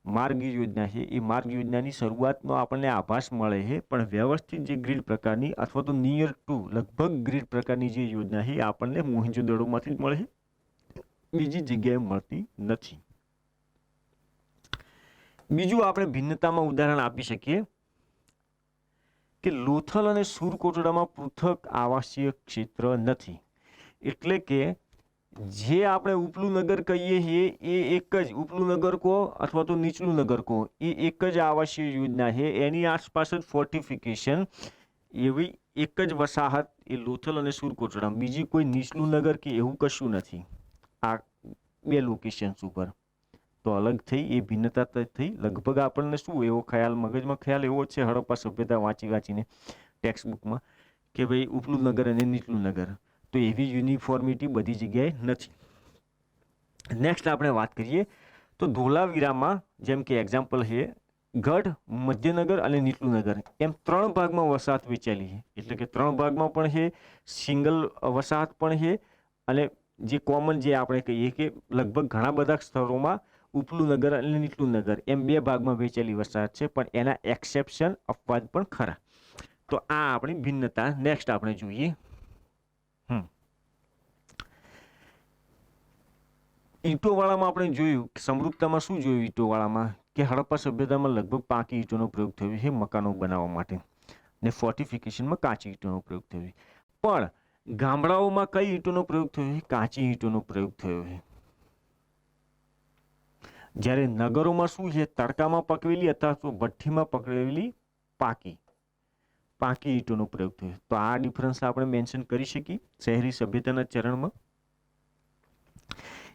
માર્ગ યોજના છે એ માર્ગ યોજનાની શરૂઆતનો આપણને આભાસ મળે છે, પણ વ્યવસ્થિત જે ગ્રીડ પ્રકારની અથવા તો નિયર ટુ લગભગ ગ્રીડ પ્રકારની જે યોજના છે એ આપણને મોહેંજો-દડોમાંથી જ મળે છે, બીજી જગ્યાએ મળતી નથી. બીજું આપણે ભિન્નતામાં ઉદાહરણ આપી શકીએ કે લોથલ અને સુરકોટડામાં પૃથક આવાસીય ક્ષેત્ર નથી. એટલે કે જે આપણે ઉપલું નગર કહીએ છીએ એ એક જ, ઉપલું નગર કહો અથવા તો નીચલું નગર કહો, એ એક જ આવાસીય યોજના છે. એની આસપાસ જ ફોર્ટિફિકેશન એવી એક જ વસાહત એ લોથલ અને સુરકોટડા, બીજી કોઈ નીચલું નગર કે એવું કશું નથી આ બે લોકેશન્સ ઉપર. તો અલગ થઈ એ ભિન્નતા થઈ. લગભગ આપણને શું એવો ખ્યાલ મગજમાં ખ્યાલ એવો છે હડપ્પા સભ્યતા વાંચીને ટેક્સ્ટ બુકમાં કે ભાઈ ઉપલું નગર અને નીચલું નગર, તો એવી યુનિફોર્મિટી બધી જગ્યાએ નથી. નેક્સ્ટ આપણે વાત કરીએ તો ધોલાવીરામાં જેમ કે એક્ઝામ્પલ છે ગઢ, મધ્યનગર અને નીચલું નગર એમ 3 ભાગમાં વસાહત વેચાયેલી છે. એટલે કે 3 ભાગમાં પણ છે, સિંગલ વસાહત પણ છે, અને જે કોમન જે આપણે કહીએ કે લગભગ ઘણા બધા સ્થળોમાં ઉપલું નગર અને નીચલું નગર એમ 2 ભાગમાં વેચેલી વસાહત છે, પણ એના એક્સેપ્શન અપવાદ પણ ખરા. તો આ આપણી ભિન્નતા. નેક્સ્ટ આપણે જોઈએ ઈંટોવાળામાં. આપણે જોયું સમૃદ્ધતામાં શું જોયું ઈંટોવાળામાં કે હડપ્પા સભ્યતામાં લગભગ પાકી ઈંટોનો પ્રયોગ થયો છે મકાનો બનાવવા માટે, ને ફોર્ટિફિકેશનમાં કાચી ઈંટોનો પ્રયોગ થયો છે. પણ ગામડાઓમાં કઈ ઈંટોનો પ્રયોગ થયો છે? કાચી ઈંટોનો પ્રયોગ થયો છે. જ્યારે નગરોમાં શું છે? તડકામાં પકવેલી અથવા તો ભઠ્ઠીમાં પકવેલી પાકી ઈંટોનો પ્રયોગ થયો. તો આ ડિફરન્સ આપણે મેન્શન કરી શકીએ શહેરી સભ્યતાના ચરણમાં.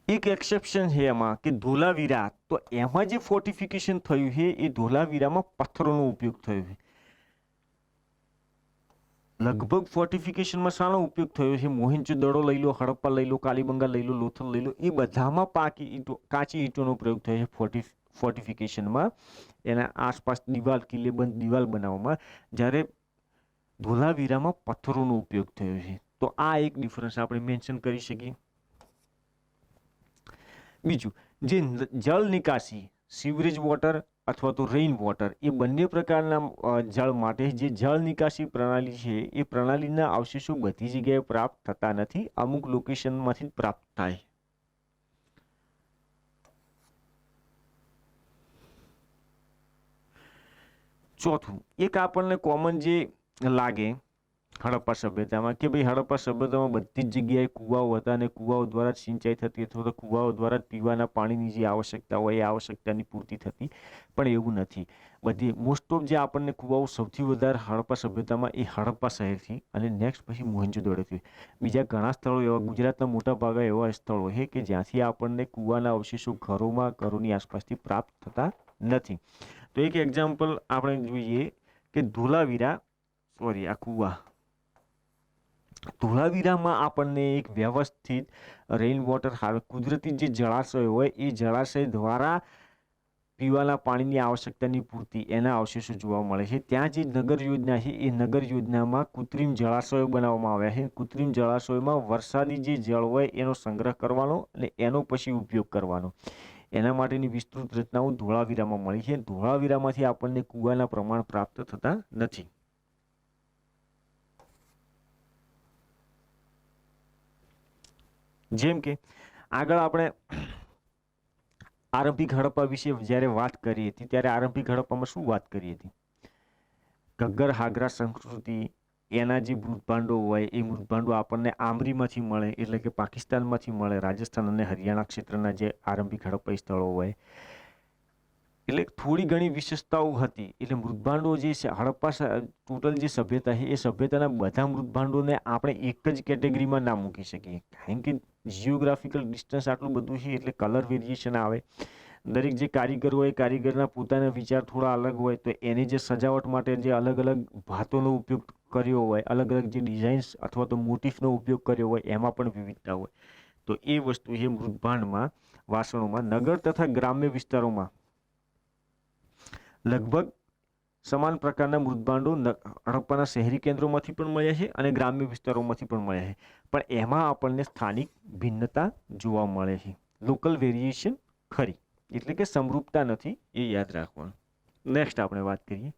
એક એક્સેપ્શન છે એમાં કે ધોલાવીરા, તો એમાં જે ફોર્ટિફિકેશન થયું છે એ ધોલાવીરામાં પથ્થરોનો ઉપયોગ થયો છે. લગભગ ફોર્ટિફિકેશનમાં શાનો ઉપયોગ થયો છે? મોહેંજો-દડો લઈ લો, હડપ્પા લઈ લો, કાલીબંગા લઈ લો, લોથલ લઈ લો, એ બધામાં કાચી ઈંટોનો પ્રયોગ થયો છે ફોર્ટિફિકેશનમાં, એના આસપાસ કિલ્લેબંધ દિવાલ બનાવવામાં. જ્યારે ધોલાવીરામાં પથ્થરોનો ઉપયોગ થયો છે. તો આ એક ડિફરન્સ આપણે મેન્શન કરી શકીએ. બીજું, જે જળ નિકાસી સીવરેજ વોટર અથવા તો રેઇન વોટર, એ બંને પ્રકારના જળ માટે જે જળ નિકાસી પ્રણાલી છે એ પ્રણાલીના અવશેષો બધી જગ્યાએ પ્રાપ્ત થતા નથી, અમુક લોકેશનમાંથી પ્રાપ્ત થાય. ચોથું, એક આપણને કોમન જે લાગે હડપ્પા સભ્યતામાં કે ભાઈ હડપ્પા સભ્યતામાં બધી જ જગ્યાએ કૂવાઓ હતા અને કૂવાઓ દ્વારા જ સિંચાઈ થતી અથવા તો કૂવાઓ દ્વારા જ પીવાના પાણીની જે આવશ્યકતા હોય એ આવશ્યકતાની પૂર્તિ થતી. પણ એવું નથી. બધી મોસ્ટ ઓફ જે આપણને કૂવાઓ સૌથી વધારે હડપ્પા સભ્યતામાં એ હડપ્પા શહેરથી અને નેક્સ્ટ પછી મોહેંજો-દડોથી. બીજા ઘણા સ્થળો એવા ગુજરાતના મોટા ભાગે એવા સ્થળો છે કે જ્યાંથી આપણને કૂવાના અવશેષો ઘરોની આસપાસથી પ્રાપ્ત થતા નથી. તો એક એક્ઝામ્પલ આપણે જોઈએ કે ધોલાવીરામાં આપણને એક વ્યવસ્થિત રેઇન વોટર કુદરતી જે જળાશય હોય એ જળાશય દ્વારા પીવાના પાણીની આવશ્યકતાની પૂર્તિ એના અવશેષો જોવા મળે છે. ત્યાં જે નગર યોજના છે એ નગર યોજનામાં કૃત્રિમ જળાશયો બનાવવામાં આવ્યા છે. કૃત્રિમ જળાશયોમાં વરસાદી જે જળ હોય એનો સંગ્રહ કરવાનો અને એનો પછી ઉપયોગ કરવાનો, એના માટેની વિસ્તૃત રચનાઓ ધોળાવીરામાં મળી છે. ધોળાવીરામાંથી આપણને કૂવાના પ્રમાણ પ્રાપ્ત થતા નથી. જેમ કે આગળ આપણે આરંભિક હડપ્પા વિશે જ્યારે વાત કરી હતી ત્યારે આરંભિક હડપ્પામાં શું વાત કરી હતી? ઘગ્ગર હાગરા સંસ્કૃતિ, એના જે મૃતભાંડો હોય એ મૃતભાંડો આપણને આમરીમાંથી મળે, એટલે કે પાકિસ્તાનમાંથી મળે. રાજસ્થાન અને હરિયાણા ક્ષેત્રના જે આરંભિક હડપ્પાઈ સ્થળો હોય એટલે થોડી ઘણી વિશેષતાઓ હતી. એટલે મૃતભાંડો જે છે હડપ્પા ટોટલ જે સભ્યતા છે એ સભ્યતાના બધા મૃતભાંડોને આપણે એક જ કેટેગરીમાં ના મૂકી શકીએ, કારણ કે જિયોગ્રાફિકલ ડિસ્ટન્સ આટલું બધું છે એટલે કલર વેરિએશન આવે. દરેક જે કારીગર હોય કારીગરના પોતાના વિચાર થોડા અલગ હોય, તો એની જે સજાવટ માટે જે અલગ અલગ ભાતોનો ઉપયોગ કર્યો હોય, અલગ અલગ જે ડિઝાઇન્સ અથવા તો મોટિફનો ઉપયોગ કર્યો હોય એમાં પણ વિવિધતા હોય. તો એ વસ્તુ છે મૃતભાંડમાં, વાસણોમાં. નગર તથા ગ્રામ્ય વિસ્તારોમાં લગભગ સમાન પ્રકારના મૃતભાંડો હડપ્પાના શહેરી કેન્દ્રોમાંથી પણ મળ્યા છે અને ગ્રામ્ય વિસ્તારોમાંથી પણ મળ્યા છે, પણ એમાં આપણને સ્થાનિક ભિન્નતા જોવા મળે છે. લોકલ વેરિએશન ખરી, એટલે કે સમરૂપતા નથી, એ યાદ રાખવાનું. નેક્સ્ટ આપણે વાત કરીએ.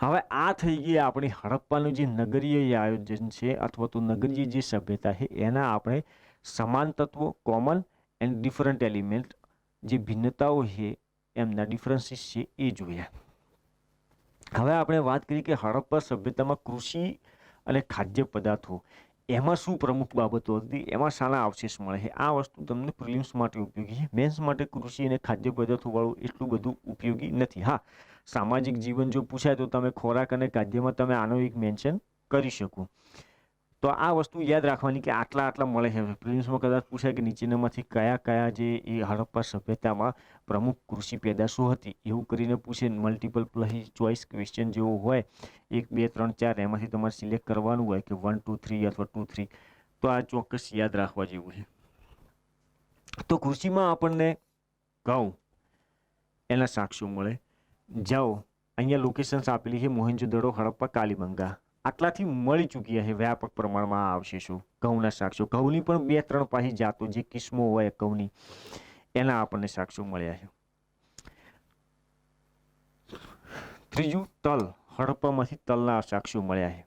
હવે આ થઈ ગઈ આપણી હડપ્પાનું જે નગરીય આયોજન છે અથવા તો નગરીય જે સભ્યતા છે એના આપણે સમાન તત્વો, કોમન એન્ડ ડિફરન્ટ એલિમેન્ટ, જે ભિન્નતાઓ છે એમના ડિફરન્સીસ છે એ જોયા. હવે આપણે વાત કરીએ કે હડપ્પા સભ્યતામાં કૃષિ અને ખાદ્ય પદાર્થો એમાં શું પ્રમુખ બાબતો હતી, એમાં શાના અવશેષ મળે છે, આ વસ્તુ તમને પ્રિલિમ્સ માટે ઉપયોગી છે. મેન્સ માટે કૃષિ અને ખાદ્ય પદાર્થોવાળું એટલું બધું ઉપયોગી નથી. હા, સામાજિક જીવન જો પૂછાય તો તમે ખોરાક અને ખાદ્યમાં તમે આનો એક મેન્શન કરી શકો. તો આ વસ્તુ યાદ રાખવાની કે આટલા આટલા મળે છે. પ્રિલિમ્સમાં કદાચ પૂછાય કે નીચેનામાંથી કયા કયા જે એ હડપ્પા સભ્યતામાં પ્રમુખ કૃષિ પેદાશો હતી એવું કરીને પૂછે. મલ્ટિપલ ચોઇસ ક્વેશ્ચન જેવો હોય, 1 2 3 4 એમાંથી તમારે સિલેક્ટ કરવાનું હોય કે 1 2 3 અથવા 2 3, તો આ ચોક્કસ યાદ રાખવા જેવું છે. તો કૃષિમાં આપણને ઘઉં એના સાક્ષ્યો મળે. જાઓ, અહીંયા લોકેશન્સ આપેલી છે મોહેંજો-દડો, હડપ્પા, કાલીબંગા. આટલાથી મળી ચૂક્યા છે વ્યાપક પ્રમાણમાં આ અવશેષો, ઘઉંના સાક્ષ્યો. ઘઉંની પણ 2 3 પાછી જાતો, જે કિસ્મો હોય ઘઉંની, એના આપણને સાક્ષ્યો મળ્યા છે. ત્રીજું, તલ. હડપ્પામાંથી તલના સાક્ષ્યો મળ્યા છે.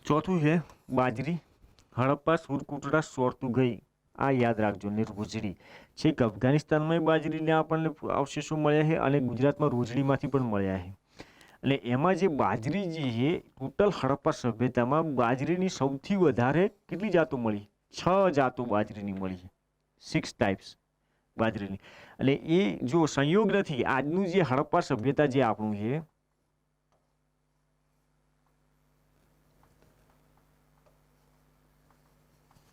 ચોથું છે બાજરી. હડપ્પા, સુરકુટડા, સોરતુગઈ, આ યાદ રાખજો. ને રોજડી. છેક અફઘાનિસ્તાનમાં બાજરીને આપણને અવશેષો મળ્યા છે અને ગુજરાતમાં રોજડીમાંથી પણ મળ્યા છે. અને એમાં જે બાજરી જે છે, ટોટલ હડપ્પા સભ્યતામાં બાજરીની સૌથી વધારે કેટલી જાતો મળી? 6 જાતો બાજરીની મળી છે. 6 ટાઈપ્સ બાજરીની. અને એ જો સંયોગ નથી, આજનું જે હડપ્પા સભ્યતા જે આપણું છે,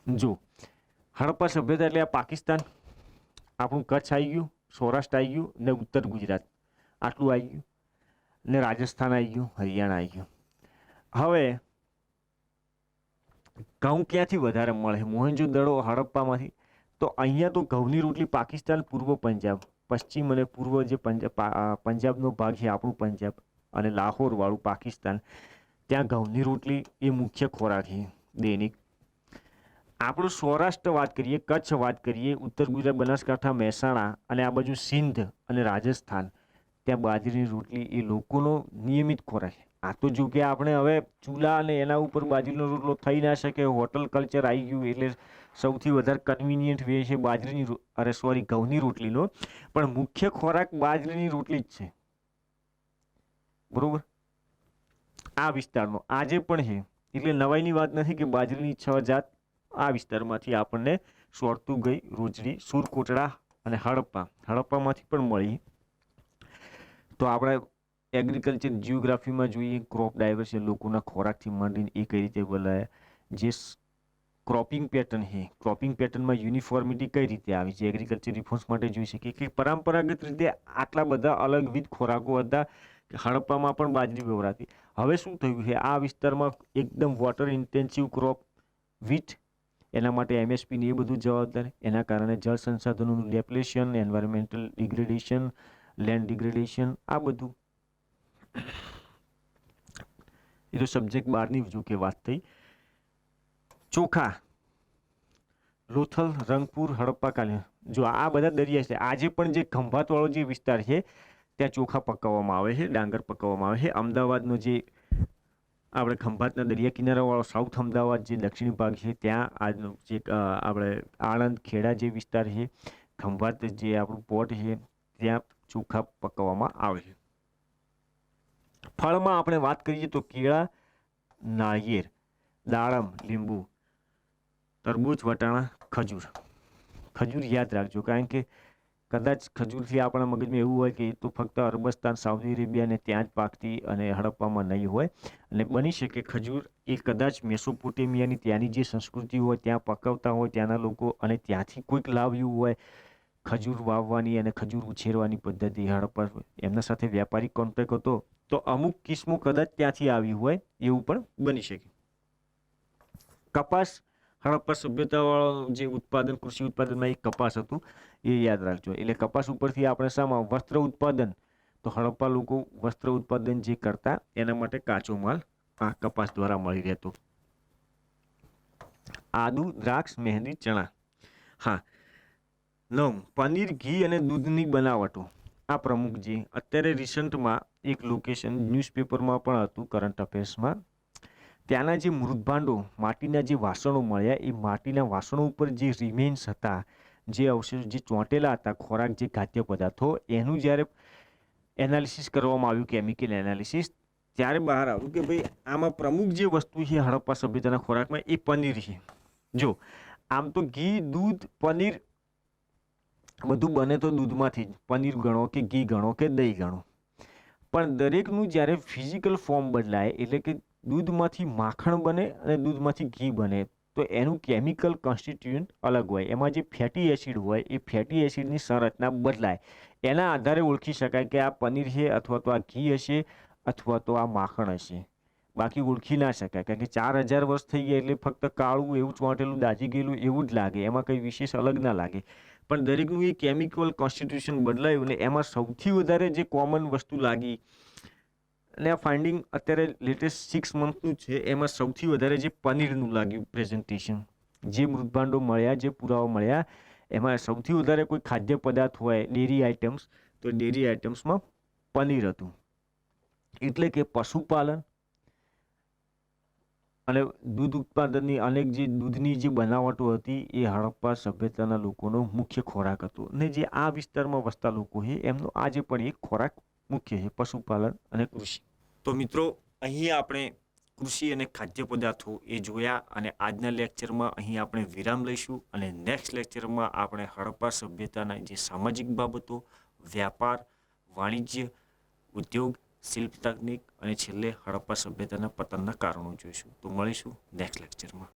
જો હડપ્પા સભ્યતા એટલે આ પાકિસ્તાન, આપણું કચ્છ આવી ગયું, સૌરાષ્ટ્ર આવી ગયું ને ઉત્તર ગુજરાત આટલું આવી ગયું, ને રાજસ્થાન આવી ગયું, હરિયાણા આવી ગયું. હવે ઘઉં ક્યાંથી વધારે મળે? મોહેંજો-દડો, હડપ્પામાંથી. તો અહીંયા તો ઘઉંની રોટલી પાકિસ્તાન, પૂર્વ પંજાબ, પશ્ચિમ અને પૂર્વ જે પંજાબનો ભાગ છે આપણું પંજાબ, અને લાહોર વાળું પાકિસ્તાન, ત્યાં ઘઉંની રોટલી એ મુખ્ય ખોરાક છે દૈનિક. આપણું સૌરાષ્ટ્ર વાત કરીએ, કચ્છ વાત કરીએ, ઉત્તર ગુજરાત, બનાસકાંઠા, મહેસાણા અને આ બાજુ સિંધ અને રાજસ્થાન, ત્યાં બાજરીની રોટલી એ લોકોનો નિયમિત ખોરાક છે. આ તો જો કે આપણે હવે ચૂલા અને એના ઉપર બાજરીનો રોટલો થઈ ના શકે, હોટલ કલ્ચર આવી ગયું, એટલે સૌથી વધારે કન્વિનિયન્ટ વે છે બાજરીની ઘઉંની રોટલીનો. પણ મુખ્ય ખોરાક બાજરીની રોટલી જ છે, બરોબર, આ વિસ્તારનો આજે પણ છે. એટલે નવાઈની વાત નથી કે બાજરીની 6 જાત આ વિસ્તારમાંથી આપણને સોરતુગઈ, રોજડી, સુરકોટડા અને હડપ્પામાંથી પણ મળી. તો આપણે એગ્રીકલ્ચર જિયોગ્રાફીમાં જોઈએ, ક્રોપ ડાયવર્સિટી, લોકોના ખોરાકથી માંડીને એ કઈ રીતે બોલાય, જે ક્રોપિંગ પેટર્ન છે, ક્રોપિંગ પેટર્નમાં યુનિફોર્મિટી કઈ રીતે આવી છે, એગ્રીકલ્ચર રિફોર્મ્સ માટે જોઈ શકીએ કે પરંપરાગત રીતે આટલા બધા અલગવિધ ખોરાકો હતા. હડપ્પામાં પણ બાજરી વવરાતી. હવે શું થયું છે, આ વિસ્તારમાં એકદમ વોટર ઇન્ટેન્સિવ ક્રોપ વીટ, એના માટે MSP ને એ બધું જવાબદાર. એના કારણે જળ સંસાધનોનું depletion, environmental degradation, land degradation, આ બધું એ તો સબ્જેક્ટ 12ની જો કે વાત થઈ. ચોખા, લોથલ, રંગપુર, હડપ્પા, કાલી, જો આ બધા દરિયા છે. આજે પણ જે ખંભાતવાળો જે વિસ્તાર છે ત્યાં ચોખા પકાવવામાં આવે છે, ડાંગર પકાવવામાં આવે છે. અમદાવાદનો જે આપણે ખંભાતના દરિયા કિનારાવાળો સાઉથ અમદાવાદ જે દક્ષિણી ભાગ છે, ત્યાં આજનો જે આપણે આણંદ, ખેડા જે વિસ્તાર છે, ખંભાત જે આપણું પોર્ટ છે, ત્યાં ચોખા પકાવવામાં આવે છે. ફળમાં આપણે વાત કરીએ તો કેળા, નાળિયેર, દાડમ, લીંબુ, તરબૂચ, વટાણા, ખજૂર. ખજૂર યાદ રાખજો, કારણ કે કદાચ ખજૂરથી આપણા મગજમાં એવું હોય કે એ તો ફક્ત અરબસ્તાન, સાઉદી અરેબિયા ને ત્યાં જ પાકતી અને હડપ્પામાં નહીં હોય. અને બની શકે ખજૂર એ કદાચ મેસોપોટેમિયાની ત્યાંની જે સંસ્કૃતિ હોય ત્યાં પકવતા હોય ત્યાંના લોકો, અને ત્યાંથી કોઈક લાવ્યું હોય ખજૂર વાવવાની અને ખજૂર ઉછેરવાની પદ્ધતિ. હડપ્પા એમના સાથે વ્યાપારિક કોન્ટેક્ટ હતો, તો અમુક કિસ્મો કદાચ ત્યાંથી આવી હોય એવું પણ બની શકે. કપાસ, હડપ્પા સભ્યતાવાળો જે ઉત્પાદન, કૃષિ ઉત્પાદનમાં એક કપાસ હતું, એ યાદ રાખજો. એટલે કપાસ ઉપરથી આપણે શામાં વસ્ત્ર ઉત્પાદન, તો હડપ્પા લોકો વસ્ત્ર ઉત્પાદન જે કરતા એના માટે કાચો માલ આ કપાસ દ્વારા મળી રહેતો. આદુ, દ્રાક્ષ, મહેંદી, ચણા. હા, પનીર, ઘી અને દૂધની બનાવટો, આ પ્રમુખ જે અત્યારે રિસન્ટમાં એક લોકેશન ન્યૂઝપેપરમાં પણ હતું, કરંટ અફેર્સમાં, ત્યાંના જે મૃદભાંડો, માટીના જે વાસણો મળ્યા, એ માટીના વાસણો ઉપર જે રિમેન્સ હતા, જે અવશેષો જે ચોંટેલા હતા ખોરાક, જે ખાદ્ય પદાર્થો, એનું જ્યારે એનાલિસિસ કરવામાં આવ્યું, કેમિકલ એનાલિસિસ, ત્યારે બહાર આવ્યું કે ભાઈ આમાં પ્રમુખ જે વસ્તુ છે હડપ્પા સભ્યતાના ખોરાકમાં એ પનીર છે. જો આમ તો ઘી, દૂધ, પનીર બધું બને તો દૂધમાંથી જ, પનીર ગણો કે ઘી ગણો કે દહીં ગણો, પણ દરેકનું જ્યારે ફિઝિકલ ફોર્મ બદલાય એટલે કે દૂધમાંથી માખણ બને અને દૂધમાંથી ઘી બને તો એનું કેમિકલ કોન્સ્ટિટ્યુઅન્ટ અલગ હોય. એમાં જે ફેટી એસિડ હોય એ ફેટી એસિડની સંરચના બદલાય. એના આધારે ઓળખી શકાય કે આ પનીર છે અથવા તો આ ઘી હશે અથવા તો આ માખણ હશે. બાકી ઓળખી ના શકાય, કારણ કે 4000 વર્ષ થઈ ગયા એટલે ફક્ત કાળું એવું ચોંટેલું દાજી ગયેલું એવું જ લાગે, એમાં કંઈ વિશેષ અલગ ના લાગે. પણ દરેકનું એ કેમિકલ કોન્સ્ટિટ્યુશન બદલાયું ને એમાં સૌથી વધારે જે કોમન વસ્તુ લાગી અને આ ફાઇન્ડિંગ અત્યારે લેટેસ્ટ 6 મંથનું છે, એમાં સૌથી વધારે જે પનીરનું લાગ્યું પ્રેઝન્ટેશન, જે મૃતભાંડો મળ્યા, જે પુરાવા મળ્યા, એમાં સૌથી વધારે કોઈ ખાદ્ય પદાર્થ હોય ડેરી આઇટમ્સ, તો ડેરી આઇટમ્સમાં પનીર હતું. એટલે કે પશુપાલન અને દૂધ ઉત્પાદનની અનેક જે દૂધની જે બનાવટો હતી એ હડપ્પા સભ્યતાના લોકોનો મુખ્ય ખોરાક હતો. અને જે આ વિસ્તારમાં વસતા લોકો છે એમનો આજે પણ એક ખોરાક મુખ્ય છે, પશુપાલન અને કૃષિ. તો મિત્રો, અહીં આપણે કૃષિ અને ખાદ્ય પદાર્થો એ જોયા અને આજના લેક્ચરમાં અહીં આપણે વિરામ લઈશું અને નેક્સ્ટ લેક્ચરમાં આપણે હડપ્પા સભ્યતાના જે સામાજિક બાબતો, વ્યાપાર, વાણિજ્ય, ઉદ્યોગ, શિલ્પ તકનિક અને છેલ્લે હડપ્પા સભ્યતાના પતનના કારણો જોઈશું. તો મળીશું નેક્સ્ટ લેક્ચરમાં.